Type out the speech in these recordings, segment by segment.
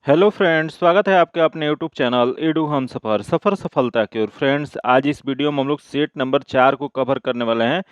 Hello friends, स्वागत है आपके अपने यूट्यूब चैनल एडू हम सफ़र सफ़र सफलता की ओर। फ्रेंड्स, आज इस वीडियो में हम लोग सेट नंबर 4 को कवर करने वाले हैं।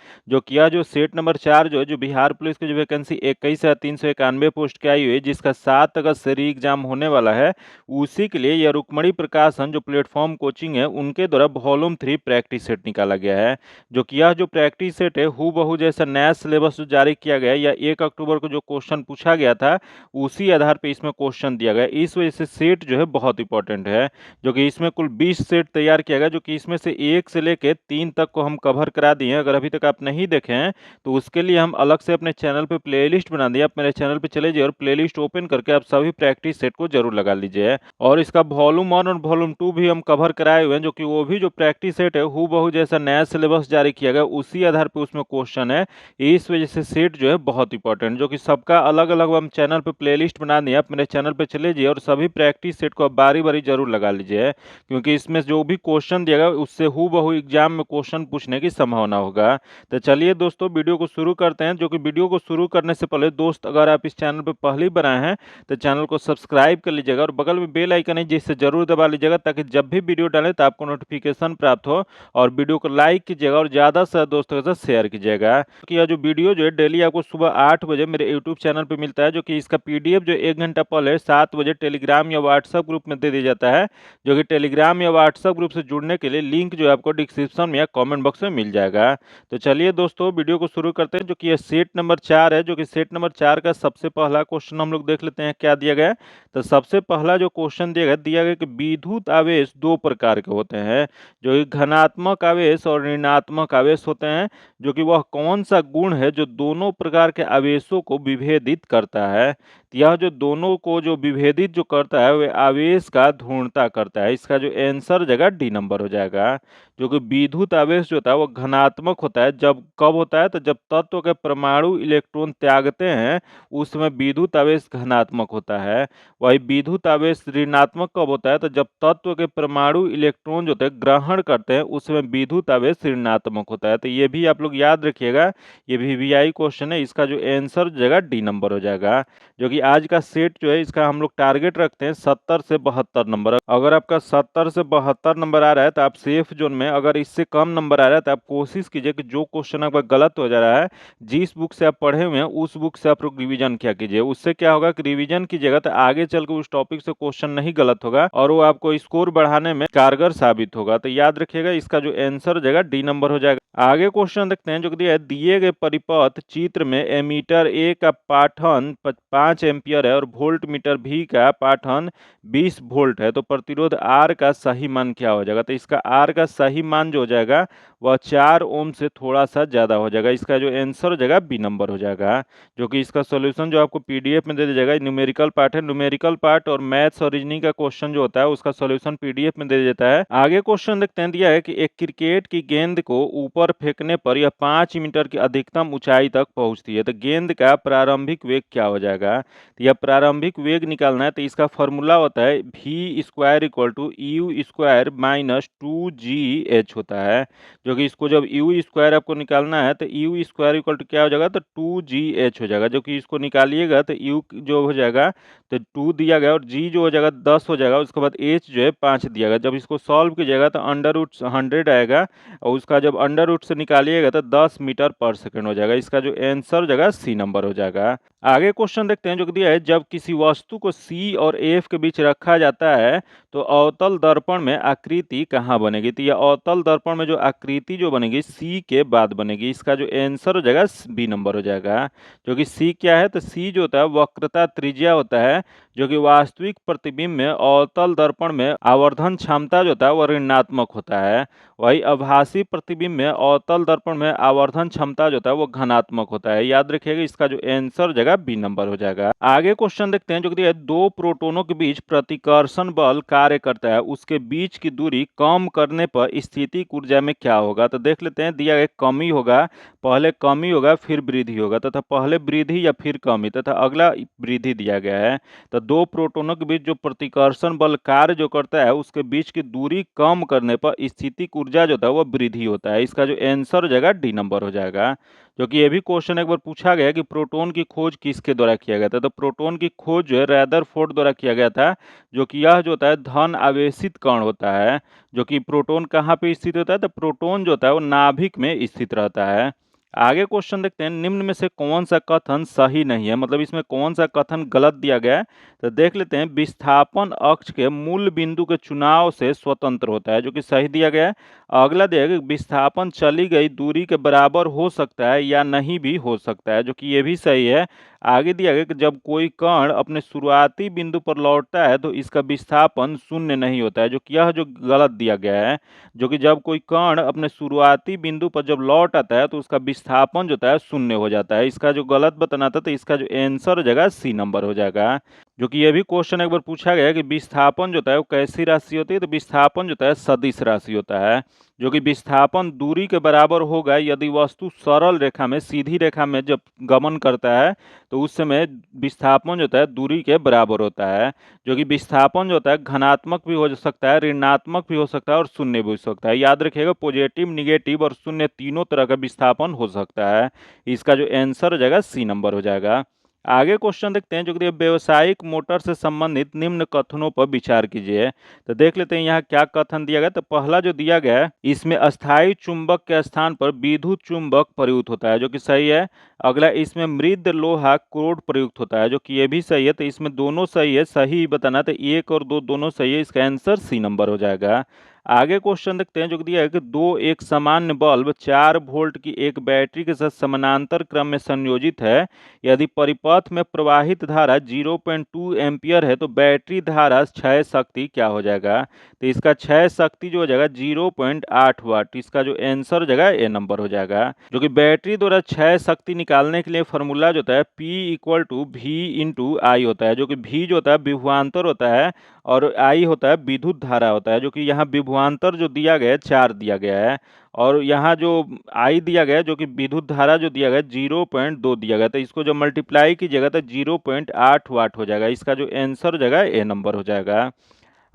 जो सेट नंबर 4 जो है, जो बिहार पुलिस की जो वैकेंसी 21,391 पोस्ट की आई हुई है, जिसका 7 अगस्त से री एग्जाम होने वाला है, उसी के लिए यह रुक्मणी प्रकाशन जो प्लेटफॉर्म कोचिंग है उनके द्वारा वॉल्यूम 3 प्रैक्टिस सेट निकाला गया है। जो प्रैक्टिस सेट है हूबहू जैसा नया सिलेबस जो जारी किया गया है या 1 अक्टूबर को जो क्वेश्चन पूछा गया था, उसी आधार पे इसमें क्वेश्चन दिया गया है। इस वजह से सेट जो है बहुत इंपॉर्टेंट है। जो कि इसमें कुल 20 सेट तैयार किया गया, जो कि इसमें से 1 से लेके 3 तक को हम कवर करा दिए हैं। अगर अभी तक आप नहीं देखे हैं तो उसके लिए हम अलग से अपने चैनल पे प्लेलिस्ट बना दिया। आप मेरे चैनल पे चले जाइए और प्लेलिस्ट ओपन करके आप सभी प्रैक्टिस सेट को जरूर लगा लीजिए। और इसका वॉल्यूम 1 और वॉल्यूम 2 भी हम कवर कराए हुए हैं, जो कि वो भी जो प्रैक्टिस सेट है हूबहू जैसा नया सिलेबस जारी किया गया उसी आधार पर उसमें क्वेश्चन है। इस वजह से सेट जो है बहुत इंपॉर्टेंट, जो कि सबका अलग अलग हम चैनल पे प्लेलिस्ट बना दिए। आप मेरे चैनल पे चले जाइए और सभी प्रैक्टिस सेट को आप बारी बारी जरूर लगा लीजिए, क्योंकि इसमें जो भी क्वेश्चन दिया गया उससे हूबहू एग्जाम में क्वेश्चन पूछने की संभावना होगा। तो चलिए दोस्तों, वीडियो को शुरू करते हैं। जो कि वीडियो को शुरू करने से पहले दोस्त, अगर आप इस चैनल पर पहली बार आए हैं तो चैनल को सब्सक्राइब कर लीजिएगा और बगल में बेल आइकन है जिससे जरूर दबा लीजिएगा, ताकि जब भी वीडियो डालें तो आपको नोटिफिकेशन प्राप्त हो। और वीडियो को लाइक कीजिएगा और ज़्यादा से ज़्यादा दोस्तों के साथ शेयर कीजिएगा। कि यह जो वीडियो जो है डेली आपको सुबह 8 बजे मेरे यूट्यूब चैनल पे मिलता है, जो कि इसका पीडीएफ जो 1 घंटा पहले 7 बजे टेलीग्राम या व्हाट्सएप ग्रुप में दे दिया जाता है। जो कि टेलीग्राम या व्हाट्सएप ग्रुप से जुड़ने के लिए लिंक जो है आपको डिस्क्रिप्शन में या कमेंट बॉक्स में मिल जाएगा। तो चलिए दोस्तों, वीडियो को शुरू करते हैं। जो कि यह सेट नंबर 4 है, जो कि सेट नंबर 4 का सबसे पहला क्वेश्चन हम लोग देख लेते हैं क्या दिया गया है। तो सबसे पहला जो क्वेश्चन दिया गया कि विद्युत आवेश 2 प्रकार के होते हैं, जो कि धनात्मक आवेश और ऋणात्मक आवेश होते हैं। जो कि वह कौन सा गुण है जो दोनों प्रकार के आवेशों को विभेदित करता है। तो यह जो दोनों को जो विभेदित जो करता है वह आवेश का ध्रुवणता करता है। इसका जो आंसर जगह डी नंबर हो जाएगा। जो कि विद्युत आवेश जो होता है वो धनात्मक होता है। जब कब होता है, तो जब तत्व के परमाणु इलेक्ट्रॉन त्यागते हैं उस समय विद्युत आवेश धनात्मक होता है। वही विद्युत आवेश ऋणात्मक कब होता है, तो जब तत्व के परमाणु इलेक्ट्रॉन जो होते हैं ग्रहण करते हैं उस समय विद्युत आवेश ऋणात्मक होता है। तो ये भी आप लोग याद रखिएगा, ये भी वीआई क्वेश्चन है। इसका जो आंसर जगह डी नंबर हो जाएगा। जो कि आज का सेट जो है इसका हम लोग टारगेट रखते हैं 70 से 72 नंबर। अगर आपका 70 से 72 नंबर आ रहा है तो आप सेफ जोन में। अगर इससे कम नंबर आ रहा है तो आप कोशिश कीजिए कि जो क्वेश्चन आपका गलत हो जा रहा है, जिस बुक से आप पढ़े हुए हैं उस बुक से आप लोग रिवीजन किया कीजिए। उससे क्या होगा कि रिवीजन कीजिएगा तो आगे चल के उस टॉपिक से क्वेश्चन नहीं गलत होगा और वो आपको स्कोर बढ़ाने में कारगर साबित होगा। तो याद रखिएगा, इसका जो आंसर हो जाएगा डी नंबर हो जाएगा। आगे क्वेश्चन देखते हैं। जो दिया है, दिए गए परिपथ चित्र में एमीटर ए का पाठन 5 एम्पियर है और वोल्ट मीटर भी का पाठन 20 वोल्ट है, तो प्रतिरोध आर का सही मान क्या हो जाएगा। तो इसका आर का सही मान जो हो जाएगा वह 4 ओम से थोड़ा सा ज्यादा हो जाएगा। इसका जो आंसर हो जाएगा बी नंबर हो जाएगा। जो कि इसका सॉल्यूशन जो आपको पीडीएफ में दे दिया जाएगा, न्यूमेरिकल पार्ट है। न्यूमेरिकल पार्ट और मैथ्स और रीजनिंग का क्वेश्चन जो होता है उसका सॉल्यूशन पीडीएफ में दे दिया जाता है। आगे क्वेश्चन देखते हैं। दिया है कि एक क्रिकेट की गेंद को ऊपर फेंकने पर यह 5 मीटर की अधिकतम ऊंचाई तक पहुंचती है, तो गेंद का प्रारंभिक वेग क्या हो जाएगा। तो यह प्रारंभिक वेग निकालना है, तो इसका फॉर्मूला होता है v square equal to u square minus 2gh होता है। जो कि इसको जब यू स्क्वायर आपको निकालना है तो यू स्क्वायर इक्वल टू क्या हो जाएगा, तो 2gh हो जाएगा। जो कि इसको निकालिएगा तो यू जो हो जाएगा तो 2 दिया गया और जी जो हो जाएगा 10 हो जाएगा। उसके बाद एच जो है 5 दिया गया। जब इसको सॉल्व कीजिएगा तो अंडर रूट 100 आएगा और उसका जब अंडर रूट से निकालिएगा तो 10 मीटर पर सेकंड हो जाएगा। इसका जो आंसर हो जाएगा सी नंबर हो जाएगा। आगे क्वेश्चन देखते हैं। जो दिया है, जब किसी वस्तु को सी और एफ के बीच रखा जाता है तो अवतल दर्पण में आकृति कहाँ बनेगी। तो यह अवतल दर्पण में जो आकृति जो बनेगी सी के बाद बनेगी। इसका जो आंसर हो जाएगा बी नंबर हो जाएगा। जो कि सी क्या है, तो सी जो होता है वक्रता त्रिज्या होता है। जो कि वास्तविक प्रतिबिंब में अवतल दर्पण में आवर्धन क्षमता जो होता है वह ऋणात्मक होता है। वही आभासी प्रतिबिंब में अवतल दर्पण में आवर्धन क्षमता जो होता है वो धनात्मक होता है। याद रखिएगा, इसका जो आंसर जगह बी नंबर हो जाएगा। आगे क्वेश्चन देखते हैं। जो दिया है, दो प्रोटोनों के बीच प्रतिकर्षण बल कार्य करता है, उसके बीच की दूरी कम करने पर स्थितिक ऊर्जा में क्या होगा। तो देख लेते हैं। दिया गया कमी होगा, पहले कमी होगा फिर वृद्धि होगा, तथा पहले वृद्धि या फिर कमी, तथा अगला वृद्धि दिया गया है। तो दो प्रोटोनों के बीच जो प्रतिकर्षण बल कार्य जो करता है उसके बीच की दूरी कम करने पर स्थितिक ऊर्जा ऊर्जा जो होता है वो वृद्धि होता है। इसका जो आंसर हो जाएगा डी नंबर हो जाएगा। जो कि ये भी क्वेश्चन एक बार पूछा गया कि प्रोटॉन की खोज किसके द्वारा किया गया था, तो प्रोटॉन की खोज जो है रदरफोर्ड द्वारा किया गया था। जो कि यह जो होता है धन आवेशित कण होता है। जो कि प्रोटॉन कहाँ पे स्थित होता है, तो प्रोटॉन जो होता है वो नाभिक में स्थित रहता है। आगे क्वेश्चन देखते हैं, निम्न में से कौन सा कथन सही नहीं है, मतलब इसमें कौन सा कथन गलत दिया गया है। तो देख लेते हैं, विस्थापन अक्ष के मूल बिंदु के चुनाव से स्वतंत्र होता है, जो कि सही दिया गया है। अगला दिया गया कि विस्थापन चली गई दूरी के बराबर हो सकता है या नहीं भी हो सकता है, जो कि ये भी सही है। आगे दिया गया कि जब कोई कण अपने शुरुआती बिंदु पर लौटता है तो इसका विस्थापन शून्य नहीं होता है, जो कि यह जो गलत दिया गया है। जो कि जब कोई कण अपने शुरुआती बिंदु पर जब लौट आता है तो उसका विस्थापन जो होता है शून्य हो जाता है। इसका जो गलत बताना था, तो इसका जो आंसर हो जाएगा सी नंबर हो जाएगा। जो कि ये भी क्वेश्चन एक बार पूछा गया है कि विस्थापन जो होता है वो कैसी राशि होती है, तो विस्थापन जो होता है सदिश राशि होता है। जो कि विस्थापन दूरी के बराबर होगा यदि वस्तु सरल रेखा में, सीधी रेखा में जब गमन करता है तो उस समय विस्थापन जो होता है दूरी के बराबर होता है। जो कि विस्थापन जो होता है धनात्मक भी हो सकता है, ऋणात्मक भी हो सकता है और शून्य भी हो सकता है। याद रखिएगा, पॉजिटिव, निगेटिव और शून्य तीनों तरह का विस्थापन हो सकता है। इसका जो आंसर हो जाएगा सी नंबर हो जाएगा। आगे क्वेश्चन देखते हैं, जो कि व्यावसायिक मोटर से संबंधित निम्न कथनों पर विचार कीजिए। तो देख लेते हैं यहाँ क्या कथन दिया गया। तो पहला जो दिया गया है, इसमें अस्थायी चुंबक के स्थान पर विद्युत चुंबक प्रयुक्त होता है, जो कि सही है। अगला, इसमें मृद लोहा क्रोड प्रयुक्त होता है, जो कि ये भी सही है। तो इसमें दोनों सही है, सही बताना, तो एक और दो दोनों सही है। इसका आंसर सी नंबर हो जाएगा। आगे क्वेश्चन देखते हैं, जो दिया है कि दो एक सामान्य बल्ब 4 वोल्ट की एक बैटरी के साथ समानांतर क्रम में संयोजित है। यदि परिपथ में प्रवाहित धारा 0.2 एम्पियर है तो बैटरी धारा क्षय शक्ति क्या हो जाएगा। तो इसका क्षय शक्ति जो हो जाएगा 0.8 वाट। इसका जो आंसर हो जाएगा ए नंबर हो जाएगा। जो कि बैटरी द्वारा क्षय शक्ति निकालने के लिए फॉर्मूला जो होता है P equal to V into I होता है। जो कि V जो होता है विभवांतर होता है और I होता है विद्युत धारा होता है। जो कि यहाँ विभवांतर जो दिया गया है 4 दिया गया है और यहाँ जो I दिया गया है, जो कि विद्युत धारा जो दिया गया है 0.2 दिया गया, तो इसको जो मल्टीप्लाई कीजिएगा तो 0.8 वाट हो जाएगा। इसका जो आंसर हो जाएगा ए नंबर हो जाएगा।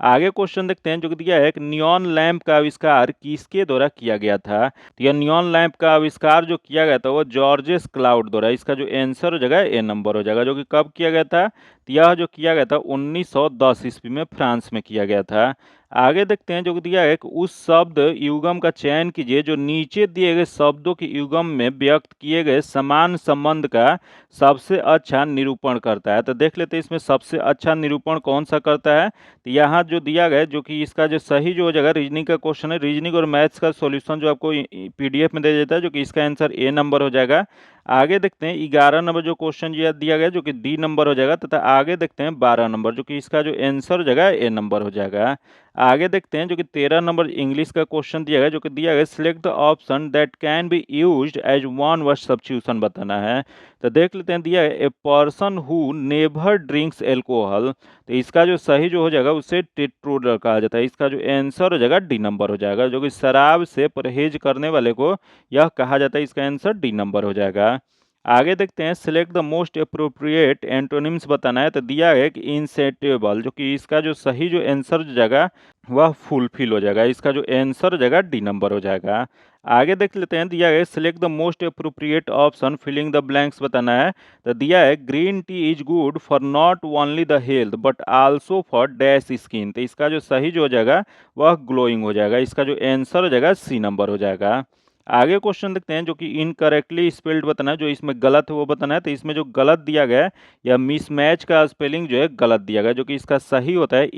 आगे क्वेश्चन देखते हैं, जो कि दिया है कि नियॉन लैंप का आविष्कार किसके द्वारा किया गया था। तो यह नियॉन लैंप का आविष्कार जो किया गया था वो जॉर्जेस क्लाउड द्वारा। इसका जो आंसर हो जाएगा ए नंबर हो जाएगा। जो कि कब किया गया था, तो यह जो किया गया था 1910 ईस्वी में फ्रांस में किया गया था। आगे देखते हैं, जो कि दिया है कि उस शब्द युगम का चयन कीजिए जो नीचे दिए गए शब्दों के युगम में व्यक्त किए गए समान संबंध का सबसे अच्छा निरूपण करता है। तो देख लेते हैं इसमें सबसे अच्छा निरूपण कौन सा करता है। तो यहाँ जो दिया गया, जो कि इसका जो सही जो हो जाएगा, रीजनिंग का क्वेश्चन है, रीजनिंग और मैथ्स का सॉल्यूशन जो आपको पीडीएफ में दे देता है, जो कि इसका आंसर ए नंबर हो जाएगा। आगे देखते हैं 11 नंबर जो क्वेश्चन दिया गया, जो कि डी नंबर हो जाएगा, तथा आगे देखते हैं 12 नंबर, जो कि इसका जो आंसर हो जाएगा ए नंबर हो जाएगा। आगे देखते हैं, जो कि 13 नंबर इंग्लिश का क्वेश्चन दिया गया, जो कि दिया गया select the option that can be used as one word substitution बताना है। तो देख लेते हैं, दिया है a person who never drinks alcohol. तो इसका जो सही जो हो जाएगा उसे टेट्रोडर कहा जाता है। इसका जो आंसर हो जाएगा डी नंबर हो जाएगा। जो कि शराब से परहेज करने वाले को यह कहा जाता है। इसका आंसर डी नंबर हो जाएगा। आगे देखते हैं, select the most appropriate antonyms बताना है। तो दिया है कि इंसेटिएबल, जो कि इसका जो सही जो आंसर हो जाएगा वह फुलफिल हो जाएगा। इसका जो आंसर हो जाएगा डी नंबर हो जाएगा। आगे देख लेते हैं, दिया है select the most appropriate option filling the blanks बताना है। तो दिया है green tea is good for not only the health but also for dash skin. तो इसका जो सही जो हो जाएगा वह ग्लोइंग हो जाएगा। इसका जो आंसर हो जाएगा सी नंबर हो जाएगा। आगे क्वेश्चन देखते हैं, जो कि इनकरेक्टली स्पेल्ड बताना है, जो इसमें गलत है वो बताना है। तो इसमें जो गलत दिया गया है या मिसमैच का स्पेलिंग जो है गलत दिया गया है, जो कि इसका सही होता है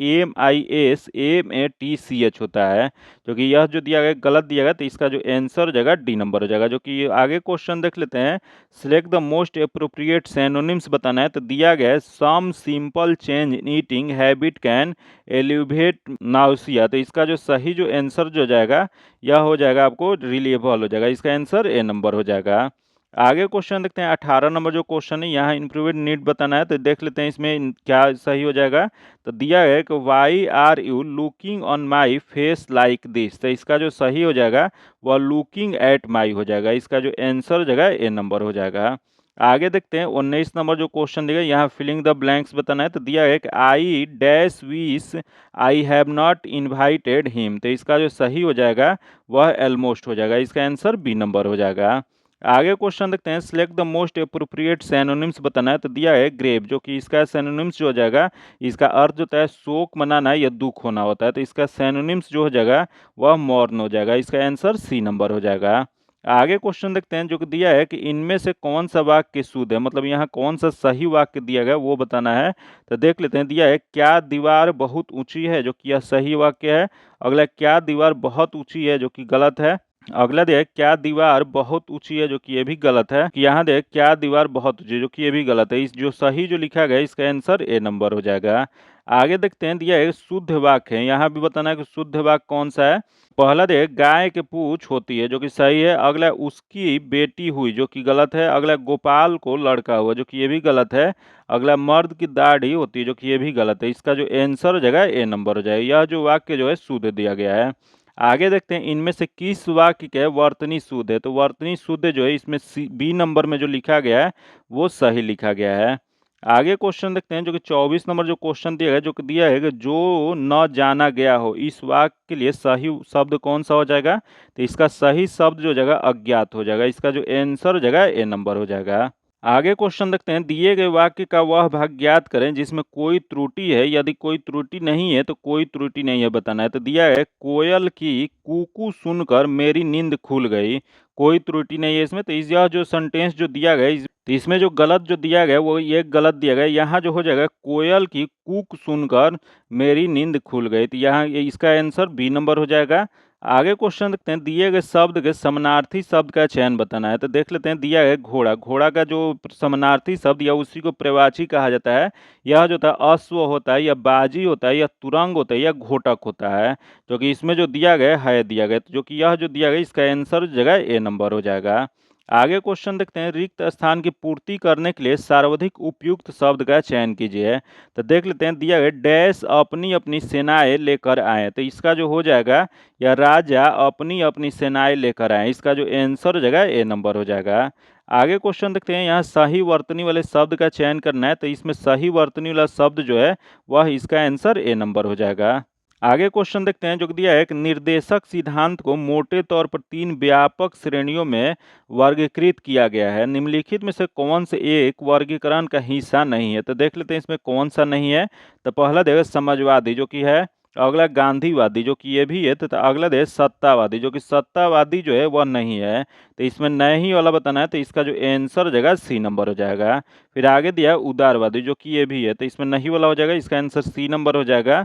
MISMATCH होता है। जो कि यह जो दिया गया गलत दिया गया, तो इसका जो आंसर हो जाएगा डी नंबर हो जाएगा। जो कि आगे क्वेश्चन देख लेते हैं, select the most appropriate synonyms बताना है। तो दिया गया है some simple change in eating habit can elevate nausea. तो इसका जो सही जो आंसर जो जाएगा यह हो जाएगा आपको रिलीवेबल हो जाएगा। इसका आंसर ए नंबर हो जाएगा। आगे क्वेश्चन देखते हैं, 18 नंबर जो क्वेश्चन है यहाँ इंप्रूव्ड नीड बताना है। तो देख लेते हैं इसमें क्या सही हो जाएगा। तो दिया है कि why are you looking on my face like this. तो इसका जो सही हो जाएगा वह लुकिंग एट माई हो जाएगा। इसका जो आंसर हो जाएगा ए नंबर हो जाएगा। आगे देखते हैं 19 नंबर जो क्वेश्चन दिया यहाँ फिलिंग द ब्लैंक्स बताना है, तो दिया है कि I dash wish I have not invited him, तो इसका जो सही हो जाएगा वह ऑलमोस्ट हो जाएगा, इसका आंसर बी नंबर हो जाएगा। आगे क्वेश्चन देखते हैं select the most appropriate synonyms बताना है, तो दिया है ग्रेव, जो कि इसका सिनोनिम्स जो हो जाएगा, इसका अर्थ जो होता है शोक मनाना या दुख होना होता है, तो इसका सिनोनिम्स जो हो जाएगा वह मौर्न हो जाएगा, इसका आंसर सी नंबर हो जाएगा। आगे क्वेश्चन देखते हैं जो कि दिया है कि इनमें से कौन सा वाक्य शुद्ध है, मतलब यहाँ कौन सा सही वाक्य दिया गया वो बताना है, तो देख लेते हैं। दिया है क्या दीवार बहुत ऊंची है, जो कि यह सही वाक्य है। अगला क्या दीवार बहुत ऊंची है, जो कि गलत है। अगला देख क्या दीवार बहुत ऊंची है, जो कि ये भी गलत है। कि यहाँ देख क्या दीवार बहुत ऊंची है, जो कि ये भी गलत है। इस जो सही जो लिखा गया इसका आंसर ए नंबर हो जाएगा। आगे देखते हैं दिया है शुद्ध वाक्य है, यहाँ भी बताना है कि शुद्ध वाक्य कौन सा है। पहला देख गाय के पूंछ होती है, जो कि सही है। अगला उसकी बेटी हुई, जो कि गलत है। अगला गोपाल को लड़का हुआ, जो कि ये भी गलत है। अगला मर्द की दाढ़ी होती है, जो कि ये भी गलत है। इसका जो आंसर हो जाएगा ए नंबर हो जाएगा। यह जो वाक्य जो है शुद्ध दिया गया है। आगे देखते हैं इनमें से किस वाक्य के वर्तनी शुद्ध है, तो वर्तनी शुद्ध जो है इसमें बी नंबर में जो लिखा गया है वो सही लिखा गया है। आगे क्वेश्चन देखते हैं जो कि 24 नंबर जो क्वेश्चन दिया है, जो कि दिया है कि जो न जाना गया हो, इस वाक्य के लिए सही शब्द कौन सा हो जाएगा, तो इसका सही शब्द जो हो जाएगा अज्ञात हो जाएगा। इसका जो आंसर हो जाएगा ए नंबर हो जाएगा। आगे क्वेश्चन देखते हैं दिए गए वाक्य का वह भाग ज्ञात करें जिसमें कोई त्रुटि है, यदि कोई त्रुटि नहीं है तो कोई त्रुटि नहीं है बताना है। तो दिया है कोयल की कूकू सुनकर मेरी नींद खुल गई, कोई त्रुटि नहीं है इसमें। तो यह जो सेंटेंस जो दिया गया तो इसमें जो गलत जो दिया गया वो ये गलत दिया गया। यहाँ जो हो जाएगा कोयल की कूक सुनकर मेरी नींद खुल गई, तो यहाँ इसका आंसर बी नंबर हो जाएगा। आगे क्वेश्चन देखते हैं दिए गए शब्द के समानार्थी शब्द का चयन बताना है, तो देख लेते हैं। दिया है घोड़ा, घोड़ा का जो समानार्थी शब्द या उसी को प्रवाची कहा जाता है, यह जो होता है अश्व होता है या बाजी होता है या तुरंग होता है या घोटक होता है, जो कि इसमें जो दिया गया है दिया गया, तो जो कि यह जो दिया गया इसका आंसर जगह ए नंबर हो जाएगा। आगे क्वेश्चन देखते हैं रिक्त स्थान की पूर्ति करने के लिए सर्वाधिक उपयुक्त शब्द का चयन कीजिए, तो देख लेते हैं। दिया गया डैश अपनी अपनी सेनाएं लेकर आए, तो इसका जो हो जाएगा या राजा अपनी अपनी सेनाएं लेकर आए, इसका जो आंसर हो जाएगा ए नंबर हो जाएगा। आगे क्वेश्चन देखते हैं यहाँ सही वर्तनी वाले शब्द का चयन करना है, तो इसमें सही वर्तनी वाला शब्द जो है वह इसका आंसर ए नंबर हो जाएगा। आगे क्वेश्चन देखते हैं जो दिया है कि निर्देशक सिद्धांत को मोटे तौर पर 3 व्यापक श्रेणियों में वर्गीकृत किया गया है, निम्नलिखित में से कौन से एक वर्गीकरण का हिस्सा नहीं है, तो देख लेते हैं इसमें कौन सा नहीं है। तो पहला देखो समाजवादी जो कि है। अगला गांधीवादी जो कि ये भी है। तो अगला देखो सत्तावादी, जो कि सत्तावादी जो है वह नहीं है, तो इसमें नहीं वाला बताना है, तो इसका जो आंसर हो जाएगा सी नंबर हो जाएगा। फिर आगे दिया है उदारवादी जो कि ये भी है, तो इसमें नहीं वाला हो जाएगा, इसका आंसर सी नंबर हो जाएगा।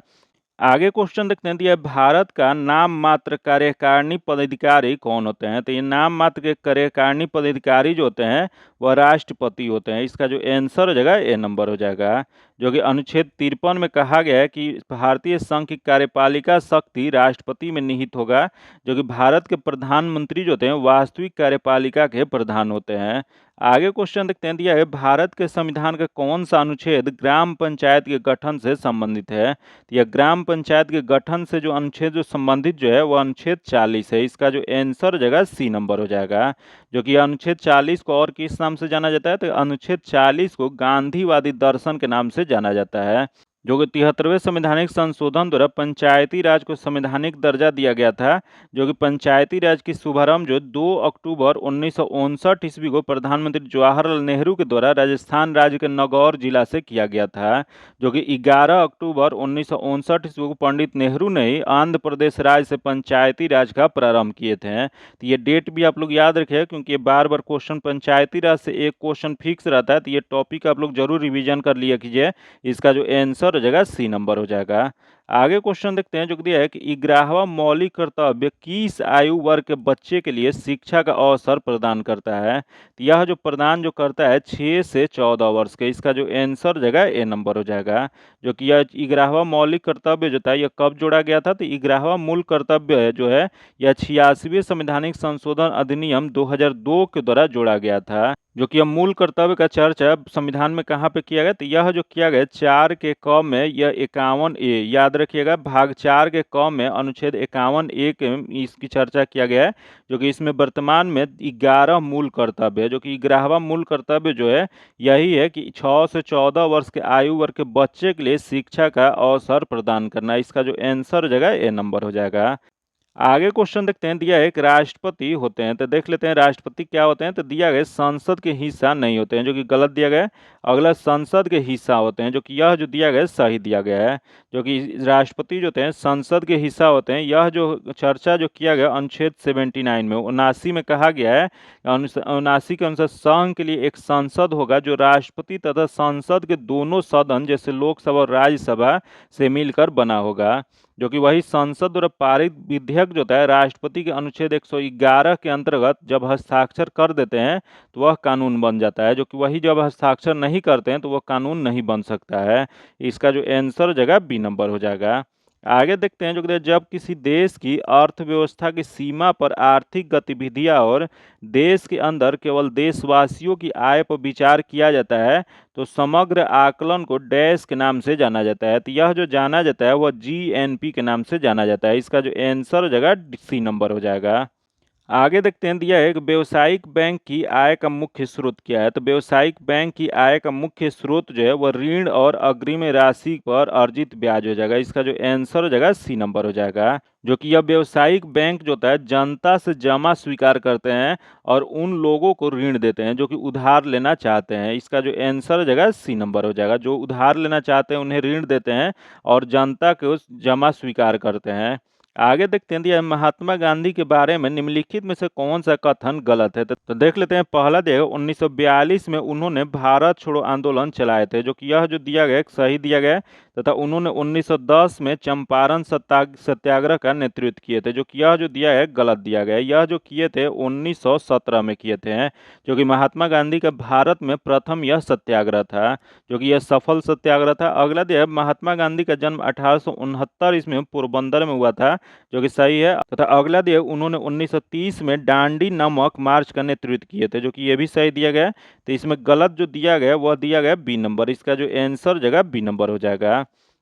आगे क्वेश्चन देखते हैं। दिया भारत का नाम मात्र कार्यकारिणी पदाधिकारी कौन होते हैं, तो ये नाम मात्र के कार्यकारिणी पदाधिकारी जो होते हैं वह राष्ट्रपति होते हैं, इसका जो आंसर हो जाएगा ए नंबर हो जाएगा। जो कि अनुच्छेद 53 में कहा गया है कि भारतीय संघ की कार्यपालिका शक्ति राष्ट्रपति में निहित होगा, जो कि भारत के प्रधानमंत्री जो होते हैं वास्तविक कार्यपालिका के प्रधान होते हैं। आगे क्वेश्चन देखते हैं। दिया है भारत के संविधान का कौन सा अनुच्छेद ग्राम पंचायत के गठन से संबंधित है, तो यह ग्राम पंचायत के गठन से जो अनुच्छेद जो संबंधित जो है वह अनुच्छेद 40 है, इसका जो आंसर हो जाएगा सी नंबर हो जाएगा। जो कि अनुच्छेद 40 को और किस नाम से जाना जाता है, तो अनुच्छेद 40 को गांधीवादी दर्शन के नाम से जाना जाता है। जो कि 73वें संवैधानिक संशोधन द्वारा पंचायती राज को संवैधानिक दर्जा दिया गया था, जो कि पंचायती राज की शुभारंभ जो 2 अक्टूबर 1959 ईस्वी को प्रधानमंत्री जवाहरलाल नेहरू के द्वारा राजस्थान राज्य के नागौर जिला से किया गया था। जो कि 11 अक्टूबर 1959 ईस्वी को पंडित नेहरू ने ही आंध्र प्रदेश राज्य से पंचायती राज का प्रारंभ किए थे। तो ये डेट भी आप लोग याद रखें, क्योंकि बार बार क्वेश्चन पंचायती राज से एक क्वेश्चन फिक्स रहता है, तो ये टॉपिक आप लोग जरूर रिविजन कर लिया कीजिए। इसका जो आंसर हो जाएगा सी नंबर हो जाएगा। आगे क्वेश्चन देखते हैं जो दिया है कि 11वां मौलिक कर्तव्य किस आयु वर्ग के बच्चे के लिए शिक्षा का अवसर प्रदान करता है, तो यह जो प्रदान जो करता है 6 से 14 वर्ष के, इसका जो आंसर हो जाएगा ए नंबर हो जाएगा। जो कि यह 11वां मौलिक कर्तव्य जो था यह कब जोड़ा गया था, तो 11वां मूल कर्तव्य जो है यह 86वें संवैधानिक संशोधन अधिनियम 2002 के द्वारा जोड़ा गया था। जो कि अब मूल कर्तव्य का चर्चा संविधान में कहाँ पे किया गया, तो यह जो किया गया 4 के क में यह 51A, याद याद रखिएगा। भाग 4 के क में अनुच्छेद 51(1) में इसकी चर्चा किया गया है, जो कि इसमें वर्तमान में 11 मूल कर्तव्य है, जो कि 11वां मूल कर्तव्य जो है यही है कि 6 से 14 वर्ष के आयु वर्ग के बच्चे के लिए शिक्षा का अवसर प्रदान करना। इसका जो आंसर हो जाएगा ए नंबर हो जाएगा। आगे क्वेश्चन देखते हैं, दिया है एक राष्ट्रपति होते हैं, तो देख लेते हैं राष्ट्रपति क्या होते हैं। तो दिया गया संसद के हिस्सा नहीं होते हैं, जो कि गलत दिया गया है। अगला संसद के हिस्सा होते हैं, जो कि यह जो दिया गया है सही दिया गया है। जो कि राष्ट्रपति जो होते हैं संसद के हिस्सा होते हैं। यह जो चर्चा जो किया गया अनुच्छेद 79 में 79 में कहा गया है, 79 के अनुसार संघ के लिए एक संसद होगा जो राष्ट्रपति तथा संसद के दोनों सदन जैसे लोकसभा और राज्यसभा से मिलकर बना होगा। जो कि वही संसद द्वारा पारित विधेयक जो होता है राष्ट्रपति के अनुच्छेद 111 के अंतर्गत जब हस्ताक्षर कर देते हैं तो वह कानून बन जाता है। जो कि वही जब हस्ताक्षर नहीं करते हैं तो वह कानून नहीं बन सकता है। इसका जो आंसर हो जाएगा बी नंबर हो जाएगा। आगे देखते हैं, जो कहते हैं जब किसी देश की अर्थव्यवस्था की सीमा पर आर्थिक गतिविधियां और देश के अंदर केवल देशवासियों की आय पर विचार किया जाता है तो समग्र आकलन को डैश के नाम से जाना जाता है। तो यह जो जाना जाता है वह जीएनपी के नाम से जाना जाता है। इसका जो आंसर हो जाएगा सी नंबर हो जाएगा। आगे देखते हैं, दिया है कि व्यावसायिक बैंक की आय का मुख्य स्रोत क्या है। तो व्यावसायिक बैंक की आय का मुख्य स्रोत जो है वह ऋण और अग्रिम राशि पर अर्जित ब्याज हो जाएगा। इसका जो आंसर हो जाएगा सी नंबर हो जाएगा। जो कि यह व्यावसायिक बैंक जो होता है जनता से जमा स्वीकार करते हैं और उन लोगों को ऋण देते हैं जो कि उधार लेना चाहते हैं। इसका जो आंसर हो जाएगा सी नंबर हो जाएगा। जो उधार लेना चाहते हैं उन्हें ऋण देते हैं और जनता को जमा स्वीकार करते हैं। आगे देखते हैं, दिया महात्मा गांधी के बारे में निम्नलिखित में से कौन सा कथन गलत है। तो देख लेते हैं, पहला दिया 1942 में उन्होंने भारत छोड़ो आंदोलन चलाए थे, जो कि यह जो दिया गया सही दिया गया है। तथा उन्होंने 1910 में चंपारण सत्याग्रह का नेतृत्व किए थे, जो कि यह जो दिया है गलत दिया गया है। यह जो किए थे 1917 में किए थे, जो कि महात्मा गांधी का भारत में प्रथम यह सत्याग्रह था, जो कि यह सफल सत्याग्रह था। अगला दिया है महात्मा गांधी का जन्म 1869 ईस्वी में पोरबंदर में हुआ था, जो कि सही है। तथा अगला दिया उन्होंने 1930 में डांडी नामक मार्च का नेतृत्व किए थे, जो कि यह भी सही दिया गया। तो इसमें गलत जो दिया गया वह दिया गया बी नंबर। इसका जो आंसर जगह बी नंबर हो जाएगा।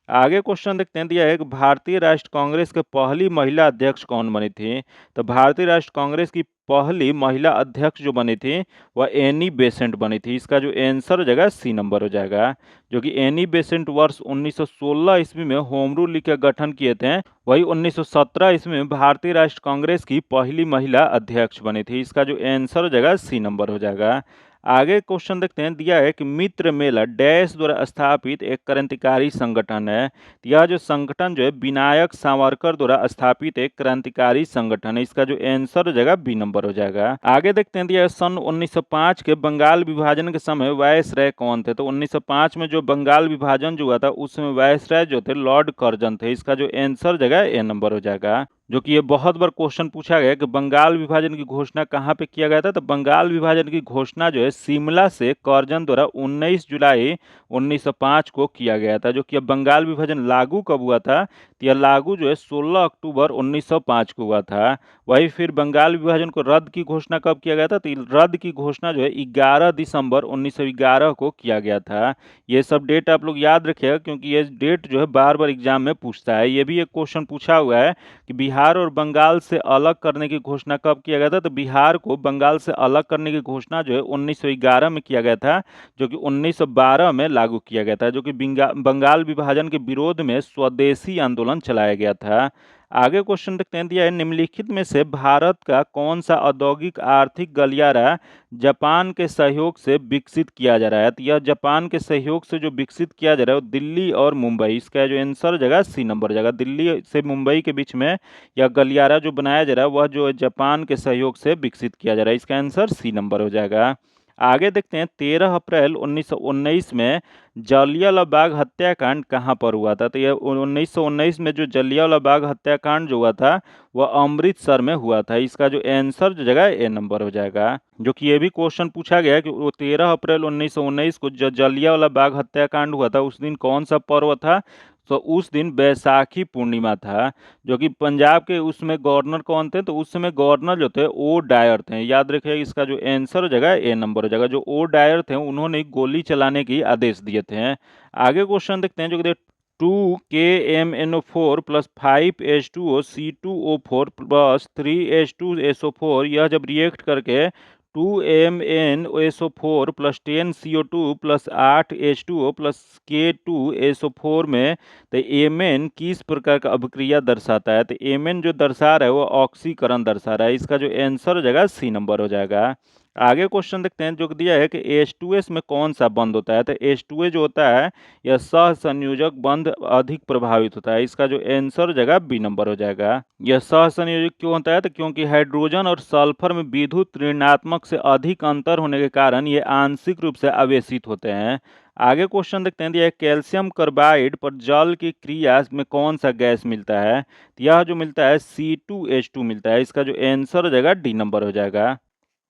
आगे क्वेश्चन देखते हैं, दिया है कि भारतीय राष्ट्र कांग्रेस के पहली महिला अध्यक्ष कौन बनी थी। तो भारतीय राष्ट्र कांग्रेस की पहली महिला अध्यक्ष जो बनी थी वह एनी बेसेंट बनी थी। इसका जो आंसर हो जाएगा सी नंबर हो जाएगा। जो कि एनी बेसेंट वर्ष 1916 ईस्वी में होम रूल लीग का गठन किए थे। वही 1917 ईस्वी में भारतीय राष्ट्र कांग्रेस की पहली महिला अध्यक्ष बनी थी। इसका जो आंसर हो जाएगा सी नंबर हो जाएगा। आगे क्वेश्चन देखते हैं, दिया है कि मित्र मेला डैश द्वारा स्थापित एक क्रांतिकारी संगठन है। यह जो संगठन जो है विनायक सावरकर द्वारा स्थापित एक क्रांतिकारी संगठन है। इसका जो आंसर हो जाएगा बी नंबर हो जाएगा। आगे देखते हैं, दिया है सन 1905 के बंगाल विभाजन के समय वायसराय कौन थे। तो 1905 में जो बंगाल विभाजन जो हुआ था उस समय वायसराय जो थे लॉर्ड कर्जन थे। इसका जो आंसर जगह ए नंबर हो जाएगा। जो कि ये बहुत बार क्वेश्चन पूछा गया कि बंगाल विभाजन की घोषणा कहाँ पे किया गया था। तो बंगाल विभाजन की घोषणा जो है शिमला से कर्जन द्वारा 19 जुलाई 1905 को किया गया था। जो कि अब बंगाल विभाजन लागू कब हुआ था, तो यह लागू जो है 16 अक्टूबर 1905 को हुआ था। वही फिर बंगाल विभाजन को रद्द की घोषणा कब किया गया था, तो रद्द की घोषणा जो है 11 दिसंबर 1911 को किया गया था। ये सब डेट आप लोग याद रखिएगा क्योंकि ये डेट जो है बार बार एग्जाम में पूछता है। ये भी एक क्वेश्चन पूछा हुआ है कि बिहार और बंगाल से अलग करने की घोषणा कब किया गया था। तो बिहार को बंगाल से अलग करने की घोषणा जो है 1911 में किया गया था, जो कि 1912 में लागू किया गया था। जो कि बंगाल विभाजन के विरोध में स्वदेशी आंदोलन चलाया गया था। आगे क्वेश्चन देखते हैं, दिया है निम्नलिखित में से भारत का कौन सा औद्योगिक आर्थिक गलियारा जापान के सहयोग से विकसित किया जा रहा है। तो यह जापान के सहयोग से जो विकसित किया जा रहा है वो दिल्ली और मुंबई। इसका जो आंसर जगह सी नंबर जगह दिल्ली से मुंबई के बीच में यह गलियारा जो बनाया जा रहा है वह जो है जापान के सहयोग से विकसित किया जा रहा है। इसका आंसर सी नंबर हो जाएगा। आगे देखते हैं, 13 अप्रैल 1919 में जलियांवाला बाग हत्याकांड कहाँ पर हुआ था। तो यह 1919 में जो जलियांवाला बाग हत्याकांड जो हुआ था वह अमृतसर में हुआ था। इसका जो आंसर जो जगह ए नंबर हो जाएगा। जो कि ये भी क्वेश्चन पूछा गया कि वो 13 अप्रैल 1919 को जो जलियांवाला बाग हत्याकांड हुआ था उस दिन कौन सा पर्व था। तो उस दिन बैसाखी पूर्णिमा था। जो कि पंजाब के उसमें गवर्नर कौन थे, तो उस समय गवर्नर जो थे ओ डायर थे। याद रखिए इसका जो आंसर हो जाएगा ए नंबर हो जाएगा। जो ओ डायर थे उन्होंने गोली चलाने की आदेश दिए थे। आगे क्वेश्चन देखते हैं, जो कि 2KMnO4 plus 5H2O plus 3H2SO4, यह जब रिएक्ट करके 2MnSO4 plus 10CO2 plus 8H2O plus K2SO4 में, तो Mn किस प्रकार का अभिक्रिया दर्शाता है? तो Mn जो दर्शा रहा है वो ऑक्सीकरण दर्शा रहा है। इसका जो आंसर हो जाएगा सी नंबर हो जाएगा। आगे क्वेश्चन देखते हैं, जो दिया है कि H2S में कौन सा बंध होता है? तो H2A जो होता है यह सहसंयोजक बंध अधिक प्रभावित होता है। इसका जो आंसर हो जाएगा बी नंबर हो जाएगा। यह सहसंयोजक क्यों होता है? तो क्योंकि हाइड्रोजन और सल्फर में विद्युत ऋणात्मक से अधिक अंतर होने के कारण ये आंशिक रूप से आवेशित होते हैं। आगे क्वेश्चन देखते हैं, यह कैल्शियम कार्बाइड पर जल की क्रिया में कौन सा गैस मिलता है? तो यह जो मिलता है C2H2 मिलता है। इसका जो आंसर हो जाएगा डी नंबर हो जाएगा।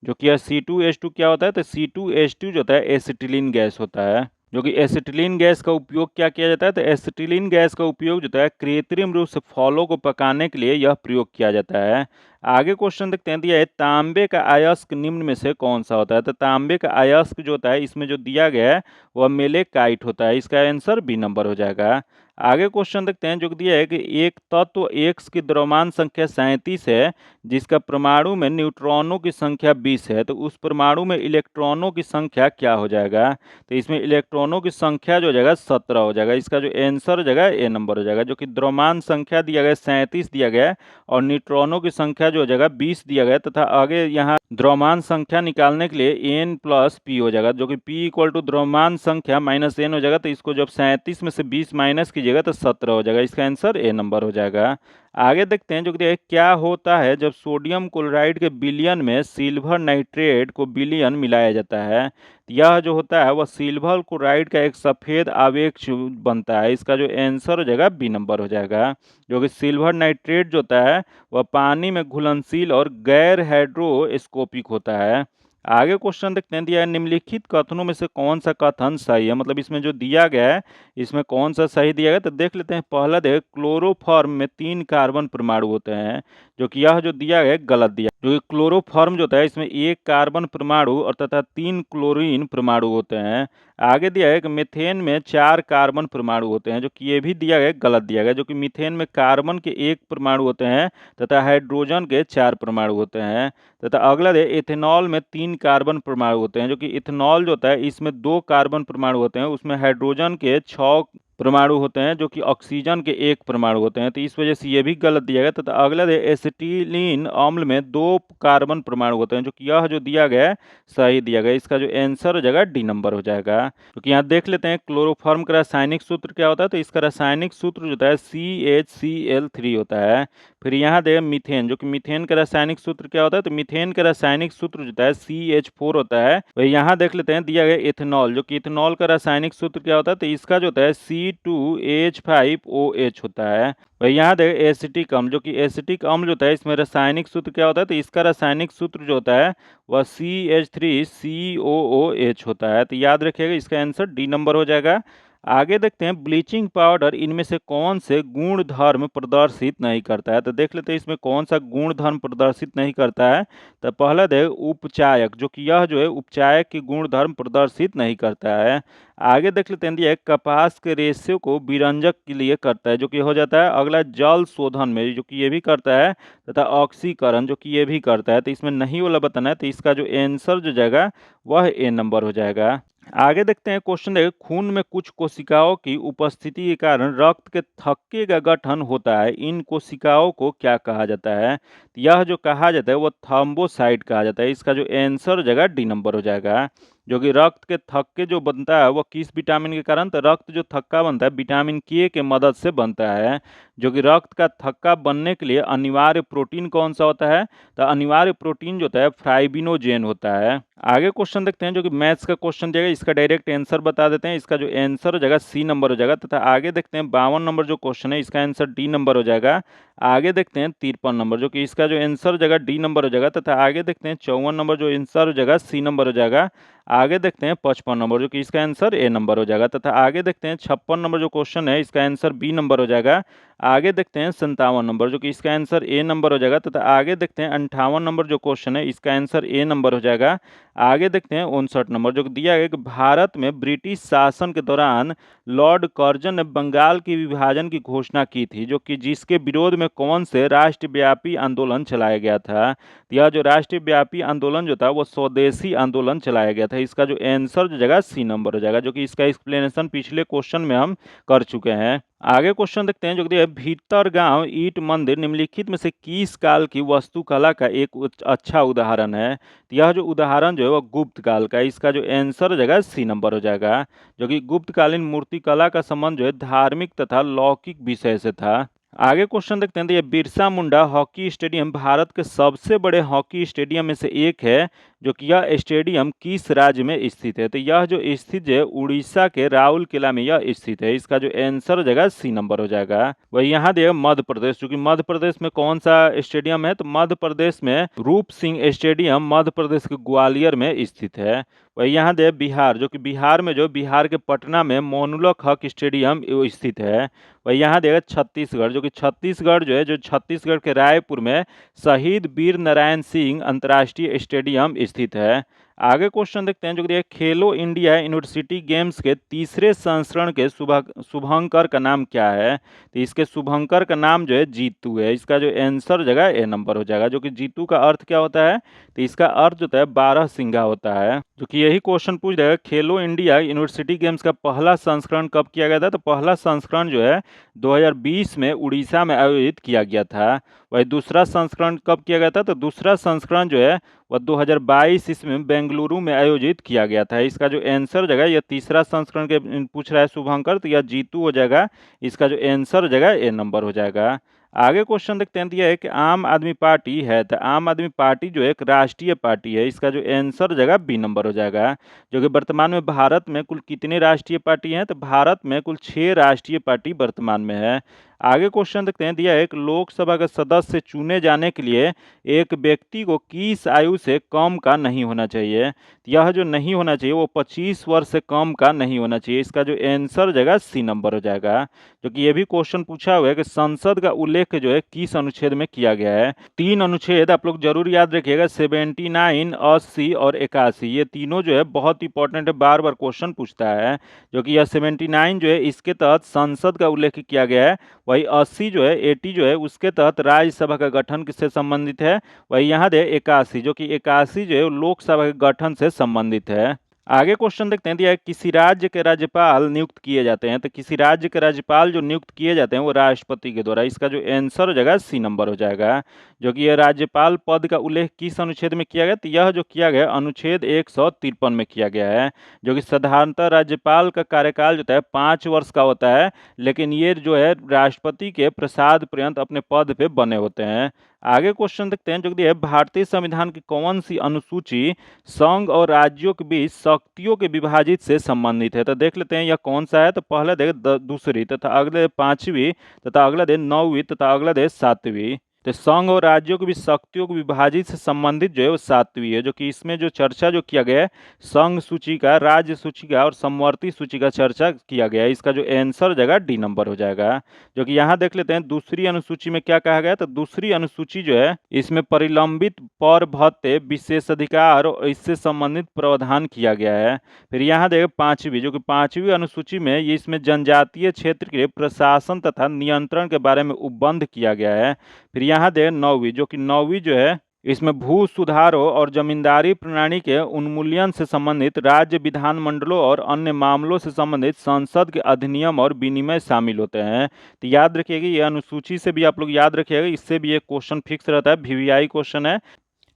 जो कि यह C2H2 क्या होता है? तो C2H2 जो होता है एसिटिलीन गैस होता है। जो कि एसिटिलीन गैस का उपयोग क्या किया जाता है? तो एसिटिलीन गैस का उपयोग जो होता है कृत्रिम रूप से फलों को पकाने के लिए यह प्रयोग किया जाता है। आगे क्वेश्चन देखते हैं, दिया है तांबे का अयस्क निम्न में से कौन सा होता है? तो तांबे का अयस्क जो होता है इसमें जो दिया गया है वह मेलेकाइट होता है। इसका आंसर बी नंबर हो जाएगा। आगे क्वेश्चन देखते हैं, जो दिया है कि एक तत्व X की द्रव्यमान संख्या 37 है, जिसका परमाणु में न्यूट्रॉनों की संख्या 20 है, तो उस परमाणु में इलेक्ट्रॉनों की संख्या क्या हो जाएगा? तो इसमें इलेक्ट्रॉनों की संख्या जो हो जाएगा 17 हो जाएगा। इसका जो आंसर हो जाएगा ए नंबर हो जाएगा। जो कि द्रव्यमान संख्या दिया गया 37 दिया गया है और न्यूट्रॉनों की संख्या जो हो जाएगा 20 दिया गया है, तथा आगे यहाँ द्रव्यमान संख्या निकालने के लिए n प्लस पी हो जाएगा। जो कि p इक्वल टू द्रव्यमान संख्या माइनस n हो जाएगा। तो इसको जब 37 में से 20 माइनस कीजिएगा तो 17 हो जाएगा। इसका आंसर ए नंबर हो जाएगा। आगे देखते हैं, जो कि क्या होता है जब सोडियम क्लोराइड के विलयन में सिल्वर नाइट्रेट को विलयन मिलाया जाता है? यह जो होता है वह सिल्वर क्लोराइड का एक सफ़ेद आवेश बनता है। इसका जो आंसर हो जाएगा बी नंबर हो जाएगा। जो कि सिल्वर नाइट्रेट जो होता है वह पानी में घुलनशील और गैर हाइड्रोस्कोपिक होता है। आगे क्वेश्चन देखते हैं, दिया है निम्नलिखित कथनों में से कौन सा कथन सही है? मतलब इसमें जो दिया गया है इसमें कौन सा सही दिया गया? तो देख लेते हैं। पहला देख, क्लोरोफॉर्म में 3 कार्बन परमाणु होते हैं। जो कि यह जो दिया गया है गलत दिया। जो कि क्लोरोफॉर्म जो होता है इसमें 1 कार्बन परमाणु और तथा 3 क्लोरीन परमाणु होते हैं। आगे दिया है कि मीथेन में 4 कार्बन परमाणु होते हैं। जो कि ये भी दिया गया गलत दिया गया। जो कि मीथेन में कार्बन के 1 परमाणु होते हैं तथा हाइड्रोजन के 4 परमाणु होते हैं। तथा अगला है इथेनॉल में 3 कार्बन परमाणु होते हैं। जो कि इथेनॉल जो होता है इसमें 2 कार्बन परमाणु होते हैं, उसमें हाइड्रोजन के 6 परमाणु होते हैं, जो कि ऑक्सीजन के 1 परमाणु होते हैं। तो इस वजह से ये भी गलत दिया गया। तथा अगला है एसिटिलीन अम्ल में 2 कार्बन परमाणु होते हैं। जो कि यह जो दिया गया है सही दिया गया। इसका जो आंसर हो जाएगा डी नंबर हो जाएगा। क्योंकि यहाँ देख लेते हैं क्लोरोफॉर्म का रासायनिक सूत्र क्या होता है? तो इसका रासायनिक सूत्र जो होता है CHCl3 होता है। फिर यहाँ देखें मीथेन, जो कि मीथेन का रासायनिक सूत्र क्या होता है? तो मीथेन का रासायनिक सूत्र जो होता है CH4 होता है। वही यहाँ देख लेते हैं, दिया गया इथेनॉल, जो कि इथेनॉल का रासायनिक सूत्र क्या होता है? तो इसका जो होता है C2H5OH होता है। वही यहाँ देखें एसिटिक अम्ल, जो कि एसिटिक अम्ल जो होता है इसमें रासायनिक सूत्र क्या होता है? तो इसका रासायनिक सूत्र जो होता है वह CH3COOH होता है। तो याद रखिएगा, इसका आंसर डी नंबर हो जाएगा। आगे देखते हैं, ब्लीचिंग पाउडर इनमें से कौन से गुण धर्म प्रदर्शित नहीं करता है? तो देख लेते हैं इसमें कौन सा गुण धर्म प्रदर्शित नहीं करता है। तो पहला देख उपचायक, जो कि यह जो है उपचायक की गुण धर्म प्रदर्शित नहीं करता है। आगे देख लेते हैं, दिया है कपास के रेशे को विरंजक के लिए करता है, जो कि हो जाता है। अगला जल शोधन में, जो कि ये भी करता है। तथा ऑक्सीकरण, जो कि ये भी करता है। तो इसमें नहीं वाला बताना है। तो इसका जो आंसर जो जाएगा वह ए नंबर हो जाएगा। आगे देखते हैं क्वेश्चन है, खून में कुछ कोशिकाओं की उपस्थिति के कारण रक्त के थक्के का गठन होता है। इन कोशिकाओं को क्या कहा जाता है? यह जो कहा जाता है वो थ्रोम्बोसाइट कहा जाता है। इसका जो आंसर हो जाएगा डी नंबर हो जाएगा। जो कि रक्त के थक्के जो बनता है वो किस विटामिन के कारण? तो रक्त जो थक्का बनता है विटामिन के मदद से बनता है। जो कि रक्त का थक्का बनने के लिए अनिवार्य प्रोटीन कौन सा होता है? तो अनिवार्य प्रोटीन जो होता है फाइब्रिनोजेन होता है। आगे क्वेश्चन देखते हैं, जो कि मैथ्स का क्वेश्चन दिया गया, इसका डायरेक्ट आंसर बता देते हैं। इसका जो आंसर हो जाएगा सी नंबर हो जाएगा। तथा आगे देखते हैं 52 नंबर जो क्वेश्चन है इसका आंसर डी नंबर हो जाएगा। आगे देखते हैं 53 नंबर, जो कि इसका जो आंसर हो जाएगा डी नंबर हो जाएगा। तथा आगे देखते हैं 54 नंबर जो आंसर हो जाएगा सी नंबर हो जाएगा। आगे देखते हैं 55 नंबर, जो कि इसका आंसर ए नंबर हो जाएगा। तथा आगे देखते हैं 56 नंबर जो क्वेश्चन है इसका आंसर बी नंबर हो जाएगा। आगे देखते हैं 57 नंबर, जो कि इसका आंसर ए नंबर हो जाएगा। तथा आगे देखते हैं 58 नंबर जो क्वेश्चन है, इसका आंसर ए नंबर हो जाएगा। आगे देखते हैं 59 नंबर, जो कि दिया गया कि भारत में ब्रिटिश शासन के दौरान लॉर्ड कर्जन ने बंगाल की विभाजन की घोषणा की थी, जो कि जिसके विरोध में कौन से राष्ट्रव्यापी आंदोलन चलाया गया था। यह जो राष्ट्रव्यापी आंदोलन जो था वो स्वदेशी आंदोलन चलाया गया था। इसका जो आंसर जो जगह सी नंबर हो जाएगा, जो कि इसका एक्सप्लेनेशन पिछले क्वेश्चन में हम कर चुके हैं। आगे क्वेश्चन देखते हैं, जो कि भीतरगांव ईंट मंदिर निम्नलिखित में से किस काल की वास्तुकला का एक अच्छा उदाहरण है। तो यह जो उदाहरण जो है वो गुप्त काल का है। इसका जो आंसर हो जाएगा सी नंबर हो जाएगा, जो कि गुप्तकालीन मूर्तिकला का संबंध जो है धार्मिक तथा लौकिक विषय से था। आगे क्वेश्चन देखते हैं, तो ये बिरसा मुंडा हॉकी स्टेडियम भारत के सबसे बड़े हॉकी स्टेडियम में से एक है, जो कि यह स्टेडियम किस राज्य में स्थित है। तो यह जो स्थित है उड़ीसा के राउरकेला में यह स्थित है। इसका जो आंसर हो जाएगा सी नंबर हो जाएगा। वही यहाँ देखिए मध्य प्रदेश, जो कि मध्य प्रदेश में कौन सा स्टेडियम है, तो मध्य प्रदेश में रूप सिंह स्टेडियम मध्य प्रदेश के ग्वालियर में स्थित है। वही यहाँ दे बिहार, जो कि बिहार में जो बिहार के पटना में मोनुलक हक स्टेडियम स्थित है। वही यहाँ देगा छत्तीसगढ़, जो कि छत्तीसगढ़ जो है जो छत्तीसगढ़ के रायपुर में शहीद वीर नारायण सिंह अंतर्राष्ट्रीय स्टेडियम स्थित है। आगे क्वेश्चन देखते हैं, जो कि खेलो इंडिया यूनिवर्सिटी गेम्स के तीसरे संस्करण के शुभंकर का नाम क्या है। तो इसके शुभंकर का नाम जो है जीतू है। इसका जो आंसर जगह ए नंबर हो जाएगा, जो कि जीतू का अर्थ क्या होता है, तो इसका अर्थ जो है 12 सिंगा होता है। जो कि यही क्वेश्चन पूछ देगा खेलो इंडिया यूनिवर्सिटी गेम्स का पहला संस्करण कब किया गया था। तो पहला संस्करण जो है 2020 में उड़ीसा में आयोजित किया गया था। वही दूसरा संस्करण कब किया गया था, तो दूसरा संस्करण जो है वह 2022 इसमें बेंगलुरु में आयोजित किया गया था। इसका जो आंसर हो जाएगा, यह तीसरा संस्करण के पूछ रहा है शुभंकर, तो यह जीतू हो जाएगा। इसका जो आंसर हो जाएगा ए नंबर हो जाएगा। आगे क्वेश्चन देखते हैं, दिया है कि आम आदमी पार्टी है, तो आम आदमी पार्टी जो है एक राष्ट्रीय पार्टी है। इसका जो आंसर हो जाएगा बी नंबर हो जाएगा। जो कि वर्तमान में भारत में कुल कितने राष्ट्रीय पार्टी हैं, तो भारत में कुल 6 राष्ट्रीय पार्टी वर्तमान में है। आगे क्वेश्चन देखते हैं, दिया है एक लोकसभा के सदस्य चुने जाने के लिए एक व्यक्ति को किस आयु से कम का नहीं होना चाहिए। यह जो नहीं होना चाहिए वो 25 वर्ष से कम का नहीं होना चाहिए। इसका जो आंसर जाएगा सी नंबर हो जाएगा। जो कि ये भी क्वेश्चन पूछा हुआ है कि संसद का उल्लेख जो है किस अनुच्छेद में किया गया है। 3 अनुच्छेद आप लोग जरूर याद रखिएगा, 79, 80 और 81। ये तीनों जो है बहुत इंपॉर्टेंट है, बार बार क्वेश्चन पूछता है। जो कि यह 79 जो है इसके तहत संसद का उल्लेख किया गया है। वही 80 जो है 80 जो है उसके तहत राज्यसभा का गठन किससे संबंधित है। वही यहाँ दे 81, जो कि 81 जो है लोकसभा के गठन से संबंधित है। आगे क्वेश्चन देखते हैं, दिया है किसी राज्य के राज्यपाल नियुक्त किए जाते हैं। तो किसी राज्य के राज्यपाल जो नियुक्त किए जाते हैं वो राष्ट्रपति के द्वारा। इसका जो आंसर हो जाएगा सी नंबर हो जाएगा। जो कि यह राज्यपाल पद का उल्लेख किस अनुच्छेद में किया गया, तो यह जो किया गया अनुच्छेद 153 में किया गया है। जो कि साधारणतः राज्यपाल का कार्यकाल जो है 5 वर्ष का होता है, लेकिन ये जो है राष्ट्रपति के प्रसाद पर्यंत अपने पद पे बने होते हैं। आगे क्वेश्चन देखते हैं, जो कि भारतीय संविधान की कौन सी अनुसूची संघ और राज्यों के बीच शक्तियों के विभाजित से संबंधित है। तो देख लेते हैं यह कौन सा है। तो पहला देख दूसरी, तथा अगले 5वीं, तथा अगला दे 9वीं, तथा अगला दे 7वीं। तो संघ और राज्यों के बीच शक्तियों के विभाजित से संबंधित जो है वो 7वीं है। जो कि इसमें जो चर्चा जो किया गया है संघ सूची का, राज्य सूची का और समवर्ती सूची का चर्चा किया गया है। इसका जो आंसर हो जाएगा डी नंबर हो जाएगा। जो कि यहाँ देख लेते हैं दूसरी अनुसूची में क्या कहा गया। तो दूसरी अनुसूची जो है इसमें परिलंबित पर भत्ते, विशेषाधिकार और इससे संबंधित प्रावधान किया गया है। फिर यहाँ देखें 5वीं, जो कि 5वीं अनुसूची में ये इसमें जनजातीय क्षेत्र के प्रशासन तथा नियंत्रण के बारे में उपबंध किया गया है। फिर यहाँ दे 9वीं, जो कि 9वीं जो है इसमें भू सुधारों और जमींदारी प्रणाली के उन्मूलन से संबंधित राज्य विधानमंडलों और अन्य मामलों से संबंधित संसद के अधिनियम और विनिमय शामिल होते हैं। तो याद रखिएगा ये अनुसूची से भी आप लोग याद रखिएगा, इससे भी एक क्वेश्चन फिक्स रहता है, वीवीआई क्वेश्चन है।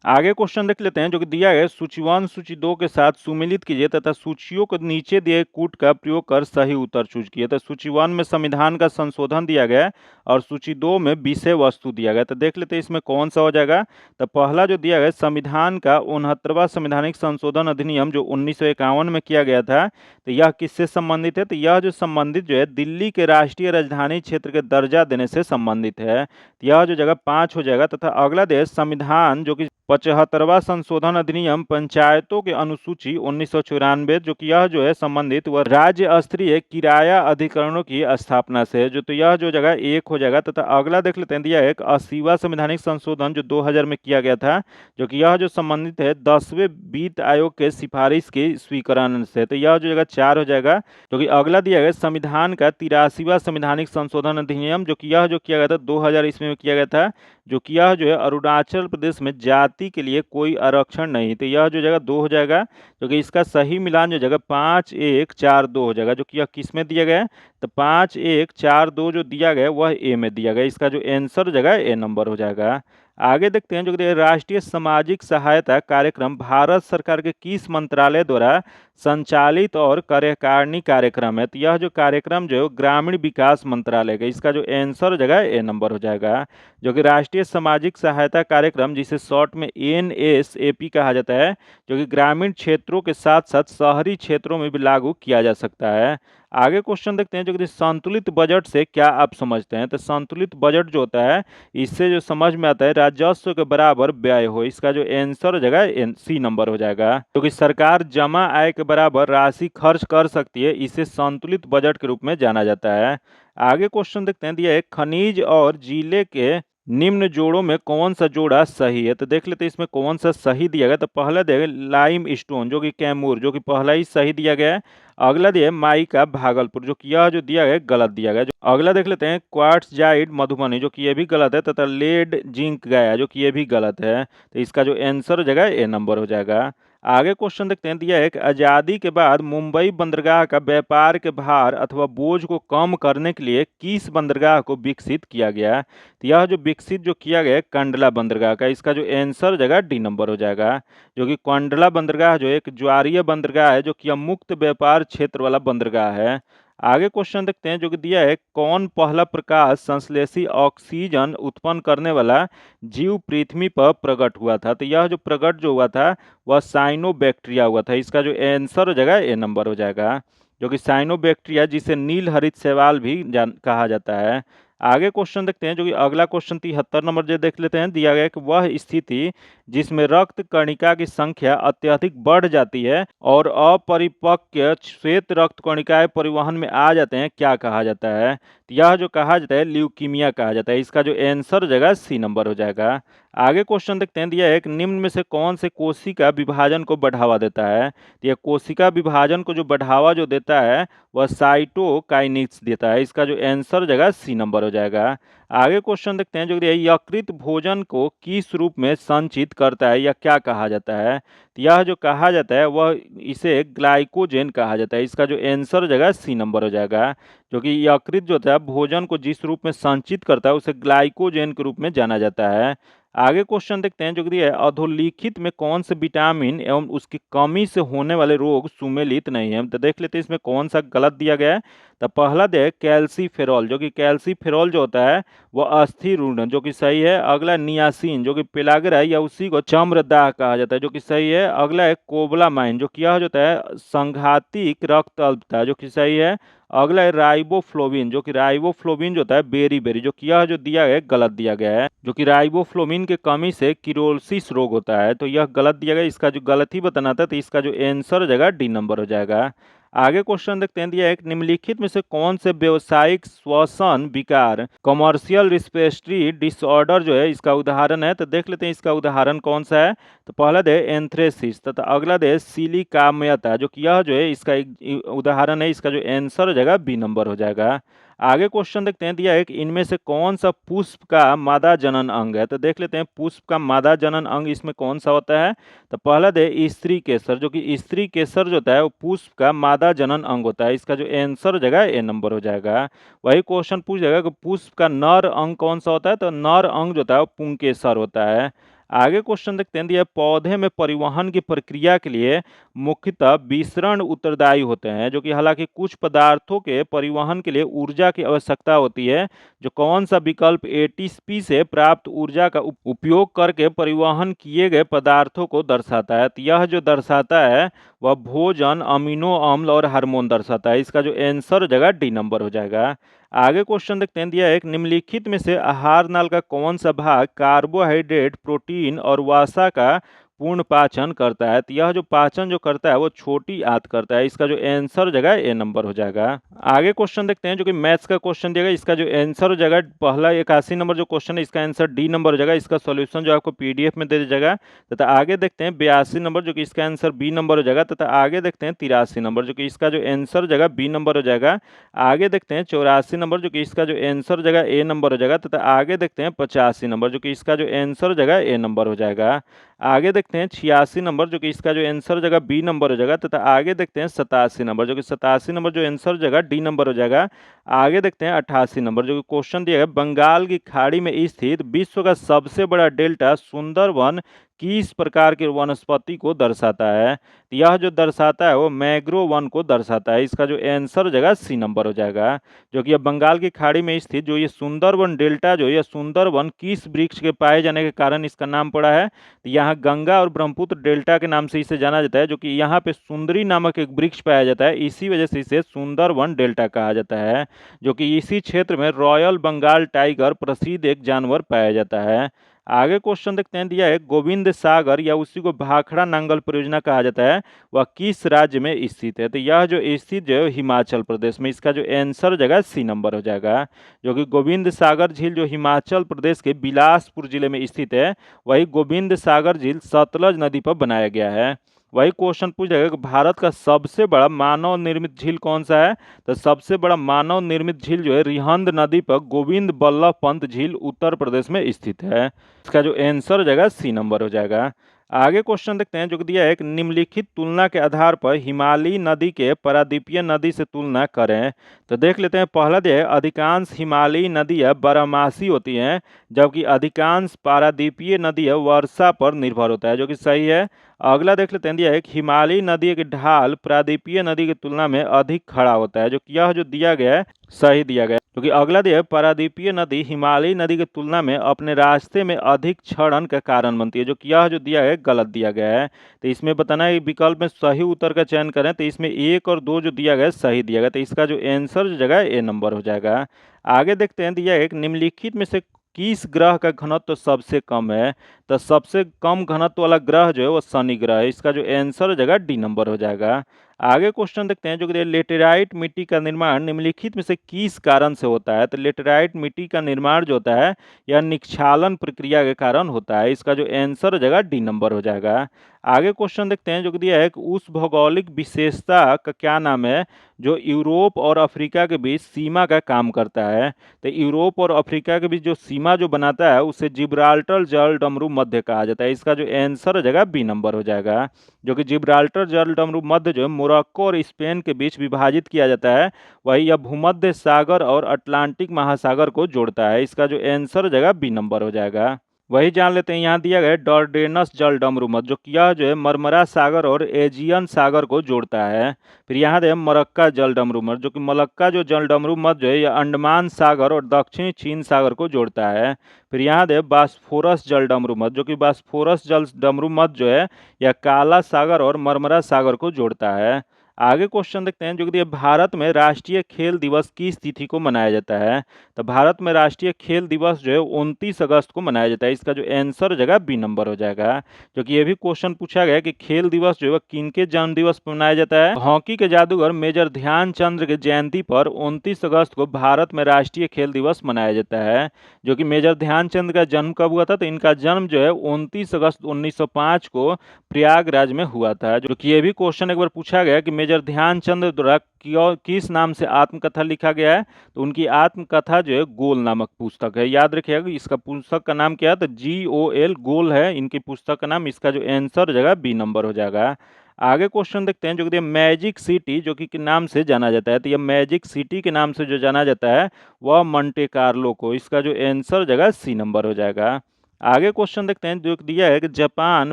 आगे क्वेश्चन देख लेते हैं, जो कि दिया है सूची 1 सूची 2 के साथ सुमिलित कीजिए तथा सूचियों को नीचे दिए कूट का प्रयोग कर सही उत्तर चूज किए। तो सूची 1 में संविधान का संशोधन दिया गया है और सूची 2 में विषय वस्तु दिया गया। तो देख लेते हैं इसमें कौन सा हो जाएगा। तो पहला जो दिया गया संविधान का 69वां संवैधानिक संशोधन अधिनियम जो 1951 में किया गया था, तो यह किससे संबंधित है। तो यह जो संबंधित जो है दिल्ली के राष्ट्रीय राजधानी क्षेत्र के दर्जा देने से संबंधित है। तो यह जो जगह 5 हो जाएगा। तथा अगला देश संविधान जो कि 75वां संशोधन अधिनियम पंचायतों के अनुसूची 1994, जो कि यह जो है संबंधित वह राज्य स्तरीय किराया अधिकरणों की स्थापना से है। जो तो यह जो जगह 1 हो जाएगा। तथा अगला देख लेते हैं, दिया है एक 80वां संवैधानिक संशोधन जो 2000 में किया गया था, जो कि यह जो संबंधित है 10वें वित्त आयोग के सिफारिश के स्वीकरण से, तो यह जो जगह 4 हो जाएगा। जो कि अगला दिया गया संविधान का 83वां संवैधानिक संशोधन अधिनियम, जो कि यह जो किया गया था 2000 ईस्वी में किया गया था, जो कि यह जो है अरुणाचल प्रदेश में जाति के लिए कोई आरक्षण नहीं, तो यह जो जगह 2 हो जाएगा। जो कि इसका सही मिलान जो जगह 5142 हो जाएगा, जो कि यह किस में दिया गया है, तो 5142 जो दिया गया है वह ए में दिया गया। इसका जो आंसर जगह ए नंबर हो जाएगा। आगे देखते हैं, जो कि राष्ट्रीय सामाजिक सहायता कार्यक्रम भारत सरकार के किस मंत्रालय द्वारा संचालित और कार्यकारिणी कार्यक्रम है, तो यह जो कार्यक्रम जो है ग्रामीण विकास मंत्रालय का, इसका जो आंसर जगह ए नंबर हो जाएगा। जो कि राष्ट्रीय सामाजिक सहायता कार्यक्रम, जिसे शॉर्ट में NSAP कहा जाता है, जो कि ग्रामीण क्षेत्रों के साथ साथ शहरी क्षेत्रों में भी लागू किया जा सकता है। आगे क्वेश्चन देखते हैं, जो कि संतुलित बजट से क्या आप समझते हैं, तो संतुलित बजट जो होता है इससे जो समझ में आता है राजस्व के बराबर व्यय हो, इसका जो आंसर हो जाएगा C नंबर हो जाएगा। क्योंकि सरकार जमा आय के बराबर राशि खर्च कर सकती है, इसे संतुलित बजट के रूप में जाना जाता है। आगे क्वेश्चन देखते हैं, दिया है खनिज और जिले के निम्न जोड़ों में कौन सा जोड़ा सही है, तो देख लेते हैं इसमें कौन सा सही दिया गया। तो पहला दिया गया लाइम स्टोन जो कि कैमूर, जो कि पहला ही सही दिया गया है। अगला दिया है माइका भागलपुर, जो कि यह जो दिया गया है गलत दिया गया। अगला देख लेते हैं क्वार्ट्जाइट मधुबनी, जो कि ये भी गलत है। तथा लेड जिंक गया, जो कि ये भी गलत है। तो इसका जो आंसर हो जाएगा ए नंबर हो जाएगा। आगे क्वेश्चन देखते हैं, दिया है कि आज़ादी के बाद मुंबई बंदरगाह का व्यापार के भार अथवा बोझ को कम करने के लिए किस बंदरगाह को विकसित किया गया, तो यह जो विकसित जो किया गया है कंडला बंदरगाह का, इसका जो आंसर जगह डी नंबर हो जाएगा। जो कि कंडला बंदरगाह जो एक ज्वारीय बंदरगाह है, जो कि मुक्त व्यापार क्षेत्र वाला बंदरगाह है। आगे क्वेश्चन देखते हैं, जो कि दिया है कौन पहला प्रकाश संश्लेषी ऑक्सीजन उत्पन्न करने वाला जीव पृथ्वी पर प्रकट हुआ था, तो यह जो प्रकट जो हुआ था वह साइनोबैक्टीरिया हुआ था। इसका जो आंसर हो जाएगा ए नंबर हो जाएगा। जो कि साइनोबैक्टीरिया, जिसे नील हरित शैवाल भी कहा जाता है। आगे क्वेश्चन देखते हैं, जो कि अगला क्वेश्चन 73 नंबर जो देख लेते हैं, दिया गया कि वह स्थिति जिसमें रक्त कणिका की संख्या अत्यधिक बढ़ जाती है और अपरिपक्व श्वेत रक्त कणिकाएं परिवहन में आ जाते हैं, क्या कहा जाता है, तो यह जो कहा जाता है ल्यूकीमिया कहा जाता है। इसका जो आंसर जगह सी नंबर हो जाएगा। आगे क्वेश्चन देखते हैं, दिया है एक निम्न में से कौन से कोशिका विभाजन को बढ़ावा देता है, तो यह कोशिका विभाजन को जो बढ़ावा जो देता है वह साइटोकाइनेसिस देता है। इसका जो आंसर जगह सी नंबर हो जाएगा। आगे क्वेश्चन देखते हैं, जो यकृत भोजन को किस रूप में संचित करता है या क्या कहा जाता है, तो यह जो कहा जाता है वह इसे ग्लाइकोजेन कहा जाता है। इसका जो आंसर जगह सी नंबर हो जाएगा। जो कि यकृत जो होता है भोजन को जिस रूप में संचित करता है उसे ग्लाइकोजेन के रूप में जाना जाता है। आगे क्वेश्चन देखते हैं, जो कि अधोलिखित में कौन से विटामिन एवं उसकी कमी से होने वाले रोग सुमेलित नहीं है, तो देख लेते हैं इसमें कौन सा गलत दिया गया है। तो पहला दे कैल्सीफेरॉल, जो कि कैल्सीफेरॉल जो होता है वह अस्थिर ऊर्जा, जो कि सही है। अगला नियासिन, जो कि पेलाग्रा या उसी को चम्रदाह कहा जाता है, जो कि सही है। अगला है कोबलामाइन, जो कि यह जो होता है संघातिक रक्त अल्पता, जो कि सही है। अगला है राइबोफ्लोविन, जो कि राइबोफ्लोविन जो होता है बेरी, जो कि यह जो दिया गया है गलत दिया गया है। जो कि राइबोफ्लोविन के कमी से किरोसिस रोग होता है, तो यह गलत दिया गया। इसका जो गलत ही बताना था, तो इसका जो आंसर हो जाएगा डी नंबर हो जाएगा। आगे क्वेश्चन देखते हैं, दिया एक निम्नलिखित में से कौन से व्यावसायिक श्वसन विकार कमर्शियल रिस्पिरेटरी डिसऑर्डर जो है इसका उदाहरण है, तो देख लेते हैं इसका उदाहरण कौन सा है। तो पहला दे एंथ्रेसिस, तथा अगला दे सिलिकाम्यता, जो कि यह जो है इसका एक उदाहरण है। इसका जो आंसर हो जाएगा बी नंबर हो जाएगा। आगे क्वेश्चन देखते हैं, दिया एक इनमें से कौन सा पुष्प का मादा जनन अंग है, तो देख लेते हैं पुष्प का मादा जनन अंग इसमें कौन सा होता है। तो पहला दे स्त्री केसर, जो कि स्त्री केसर जो होता है वो पुष्प का मादा जनन अंग होता है। इसका जो आंसर हो जाएगा ए नंबर हो जाएगा। वही क्वेश्चन पूछ जाएगा कि पुष्प का नर अंग कौन सा होता है, तो नर अंग जो होता है वो पुंकेसर होता है। आगे क्वेश्चन देखते हैं, दिया पौधे में परिवहन की प्रक्रिया के लिए मुख्यतः विसरण उत्तरदायी होते हैं, जो कि हालांकि कुछ पदार्थों के परिवहन के लिए ऊर्जा की आवश्यकता होती है। जो कौन सा विकल्प एटीपी से प्राप्त ऊर्जा का उपयोग करके परिवहन किए गए पदार्थों को दर्शाता है, तो यह जो दर्शाता है वह भोजन, अमीनो अम्ल और हार्मोन दर्शाता है। इसका जो आंसर हो जाएगा डी नंबर हो जाएगा। आगे क्वेश्चन देखते हैं, दिया एक निम्नलिखित में से आहार नाल का कौन सा भाग कार्बोहाइड्रेट, प्रोटीन और वसा का पूर्ण पाचन करता है। तो यह जो पाचन जो करता है वो छोटी आंत करता है। इसका जो आंसर हो जाएगा ए नंबर हो जाएगा। आगे क्वेश्चन देखते हैं जो कि मैथ्स का क्वेश्चन दिया गया। इसका जो आंसर हो जाएगा पहला 81 नंबर जो क्वेश्चन है इसका आंसर डी नंबर हो जाएगा। इसका सॉल्यूशन जो आपको पीडीएफ में दे दिया जाएगा। तथा आगे देखते हैं 82 नंबर जो कि इसका आंसर बी नंबर हो जाएगा। तथा आगे देखते हैं 83 नंबर जो कि इसका जो आंसर हो जाएगा बी नंबर हो जाएगा। आगे देखते हैं 84 नंबर जो कि इसका जो आंसर हो जाएगा ए नंबर हो जाएगा। तथा आगे देखते हैं 85 नंबर जो कि इसका जो आंसर हो जाएगा ए नंबर हो जाएगा। आगे देखते हैं 86 नंबर जो कि इसका जो आंसर हो जाएगा बी नंबर हो जाएगा। तथा आगे देखते हैं 87 नंबर जो कि 87 नंबर जो आंसर हो जाएगा डी नंबर हो जाएगा। आगे देखते हैं 88 नंबर जो कि क्वेश्चन दिया है बंगाल की खाड़ी में स्थित विश्व का सबसे बड़ा डेल्टा सुंदरवन किस प्रकार की वनस्पति को दर्शाता है। तो यह जो दर्शाता है वो मैंग्रोव वन को दर्शाता है। इसका जो आंसर हो जाएगा सी नंबर हो जाएगा। जो कि यह बंगाल की खाड़ी में स्थित जो ये सुंदरवन डेल्टा जो यह सुंदरवन किस वृक्ष के पाए जाने के कारण इसका नाम पड़ा है। तो यहाँ गंगा और ब्रह्मपुत्र डेल्टा के नाम से इसे जाना जाता है। जो कि यहाँ पे सुंदरी नामक एक वृक्ष पाया जाता है, इसी वजह से इसे सुंदरवन डेल्टा कहा जाता है। जो कि इसी क्षेत्र में रॉयल बंगाल टाइगर प्रसिद्ध एक जानवर पाया जाता है। आगे क्वेश्चन देखते हैं दिया है गोविंद सागर या उसी को भाखड़ा नांगल परियोजना कहा जाता है वह किस राज्य में स्थित है। तो यह जो स्थित जो है हिमाचल प्रदेश में। इसका जो आंसर हो जाएगा सी नंबर हो जाएगा। जो कि गोविंद सागर झील जो हिमाचल प्रदेश के बिलासपुर जिले में स्थित है वही गोविंद सागर झील सतलज नदी पर बनाया गया है। वही क्वेश्चन पूछ जाएगा कि भारत का सबसे बड़ा मानव निर्मित झील कौन सा है। तो सबसे बड़ा मानव निर्मित झील जो है रिहंद नदी पर गोविंद बल्लभ पंत झील उत्तर प्रदेश में स्थित है। इसका जो आंसर हो जाएगा सी नंबर हो जाएगा। आगे क्वेश्चन देखते हैं जो कि दिया है एक निम्नलिखित तुलना के आधार पर हिमालयी नदी के पारादीपीय नदी से तुलना करें। तो देख लेते हैं पहला दिया है अधिकांश हिमालयी नदियां बारहमासी होती हैं जबकि अधिकांश पारादीपीय नदियां वर्षा पर निर्भर होता है, जो कि सही है। अगला देख लेते हैं दिया है कि हिमालयी नदी के ढाल प्रायद्वीपीय नदी की तुलना में अधिक खड़ा होता है। जो कि यह जो दिया गया है सही दिया गया है। क्योंकि अगला दिया है पारादीपीय नदी हिमालयी नदी की तुलना में अपने रास्ते में अधिक क्षरण का कारण बनती है। जो कि यह जो दिया है गलत दिया गया है। तो इसमें बताना है विकल्प में सही उत्तर का चयन करें। तो इसमें 1 और 2 जो दिया गया है सही दिया गया। तो इसका जो आंसर जो जगह ए नंबर हो जाएगा। आगे देखते हैं दिया है एक निम्नलिखित में से किस ग्रह का घनत्व तो सबसे कम है। तो सबसे कम घनत्व वाला ग्रह जो है वो शनि ग्रह है। इसका जो आंसर हो जाएगा डी नंबर हो जाएगा। आगे क्वेश्चन देखते हैं जो कि लेटेराइट मिट्टी का निर्माण निम्नलिखित में से किस कारण से होता है। तो लेटेराइट मिट्टी का निर्माण जो होता है यह निक्षालन प्रक्रिया के कारण होता है। इसका जो आंसर हो जाएगा डी नंबर हो जाएगा। आगे क्वेश्चन देखते हैं जो कि दिया है कि उस भौगोलिक विशेषता का क्या नाम है जो यूरोप और अफ्रीका के बीच सीमा का काम करता है। तो यूरोप और अफ्रीका के बीच जो सीमा जो बनाता है उसे जिब्राल्टर जल डमरू मध्य कहा जाता है। इसका जो आंसर हो जाएगा बी नंबर हो जाएगा। जो कि जिब्राल्टर जल डमरू मध्य जो है मोरक्को और स्पेन के बीच विभाजित किया जाता है वही यह भूमध्य सागर और अटलांटिक महासागर को जोड़ता है। इसका जो आंसर हो जाएगा बी नंबर हो जाएगा। वही जान लेते हैं यहाँ दिया गया डॉर्डेनस जल डमरू मध्य जो कि यह जो है मरमरा सागर और एजियन सागर को जोड़ता है। फिर यहाँ दे मलक्का जल डमरू मध्य जो कि मलक्का जो जल डमरू मध्य जो है यह अंडमान सागर और दक्षिणी चीन सागर को जोड़ता है। फिर यहाँ दे बास्फोरस जल डमरू मध्य जो कि बास्फोरस जल डमरू मध्य जो है यह काला सागर और मरमरा सागर को जोड़ता है। आगे क्वेश्चन देखते हैं जो कि भारत में राष्ट्रीय खेल दिवस किस तिथि को मनाया जाता है। तो भारत में राष्ट्रीय खेल दिवस जो है 29 अगस्त को मनाया जाता है। इसका जो आंसर हो जाएगा बी नंबर हो जाएगा। जो कि ये भी क्वेश्चन पूछा गया कि खेल दिवस जो है किनके जन्म दिवस पर मनाया जाता है। हॉकी के जादूगर मेजर ध्यानचंद की जयंती पर 29 अगस्त को भारत में राष्ट्रीय खेल दिवस मनाया जाता है। जो कि मेजर ध्यानचंद का जन्म कब हुआ था। तो इनका जन्म जो है 29 अगस्त 1905 को प्रयागराज में हुआ था। जो कि ये भी क्वेश्चन एक बार पूछा गया कि मेजर ध्यानचंद द्वारा किस नाम से आत्मकथा लिखा गया है। तो उनकी आत्मकथा जो है गोल नामक पुस्तक है। याद रखिएगा इसका पुस्तक का नाम क्या है। तो GOL गोल है इनकी पुस्तक का नाम। इसका जो आंसर हो जाएगा बी नंबर हो जाएगा। आगे क्वेश्चन देखते हैं जो कि मैजिक सिटी जो कि नाम से जाना जाता है। तो यह मैजिक सिटी के नाम से जो जाना जाता है वह मंटे कार्लो को। इसका जो आंसर हो जाएगा सी नंबर हो जाएगा। आगे क्वेश्चन देखते हैं जो दिया है कि जापान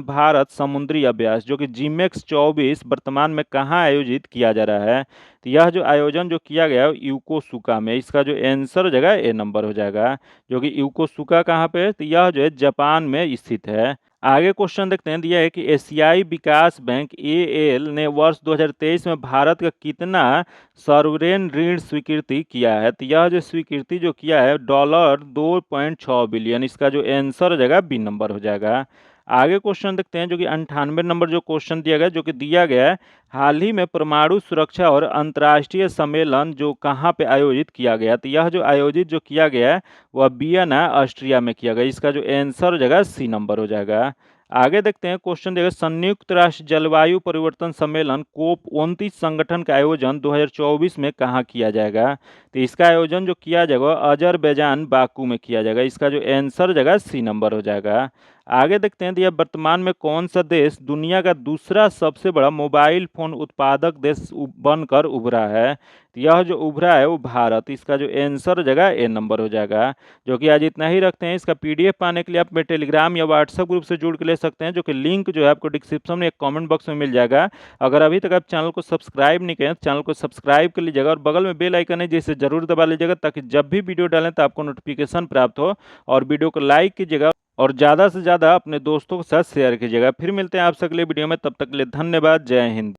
भारत समुद्री अभ्यास जो कि जिमेक्स 24 वर्तमान में कहाँ आयोजित किया जा रहा है। तो यह जो आयोजन जो किया गया है यूकोसुका में। इसका जो आंसर हो जाएगा ए नंबर हो जाएगा। जो कि यूकोसुका कहाँ पे है। तो यह जो है जापान में स्थित है। आगे क्वेश्चन देखते हैं दिया है कि एशियाई विकास बैंक AL ने वर्ष 2023 में भारत का कितना सॉवरेन ऋण स्वीकृति किया है। तो यह जो स्वीकृति जो किया है $2.6 बिलियन। इसका जो आंसर हो जाएगा बी नंबर हो जाएगा। आगे क्वेश्चन देखते हैं जो कि 98 नंबर जो क्वेश्चन दिया गया जो कि दिया गया है, हाल ही में परमाणु सुरक्षा और अंतर्राष्ट्रीय सम्मेलन जो कहाँ पे आयोजित किया गया। तो यह जो आयोजित जो किया गया है वह वियना ऑस्ट्रिया में किया गया। इसका जो आंसर हो जाएगा सी नंबर हो जाएगा। आगे देखते हैं क्वेश्चन देगा, संयुक्त राष्ट्र जलवायु परिवर्तन सम्मेलन कोप 29 संगठन का आयोजन 2024 में कहाँ किया जाएगा। तो इसका आयोजन जो किया जाएगा अजरबैजान बाकू में किया जाएगा। इसका जो आंसर हो जाएगा सी नंबर हो जाएगा। आगे देखते हैं, यह वर्तमान में कौन सा देश दुनिया का दूसरा सबसे बड़ा मोबाइल फोन उत्पादक देश बनकर उभरा है। तो यह जो उभरा है वो भारत। इसका जो आंसर हो जाएगा ए नंबर हो जाएगा। जो कि आज इतना ही रखते हैं। इसका पीडीएफ पाने के लिए आप मेरे टेलीग्राम या व्हाट्सएप ग्रुप से जुड़ के ले सकते हैं, जो कि लिंक जो है आपको डिस्क्रिप्शन में एक कमेंट बॉक्स में मिल जाएगा। अगर अभी तक आप चैनल को सब्सक्राइब नहीं करें तो चैनल को सब्सक्राइब कर लीजिएगा और बगल में बेल आइकन है जिसे जरूर दबा लीजिएगा, ताकि जब भी वीडियो डालें तो आपको नोटिफिकेशन प्राप्त हो। और वीडियो को लाइक कीजिएगा और ज़्यादा से ज़्यादा अपने दोस्तों के साथ शेयर कीजिएगा। फिर मिलते हैं आपसे अगले वीडियो में, तब तक के लिए धन्यवाद। जय हिंद।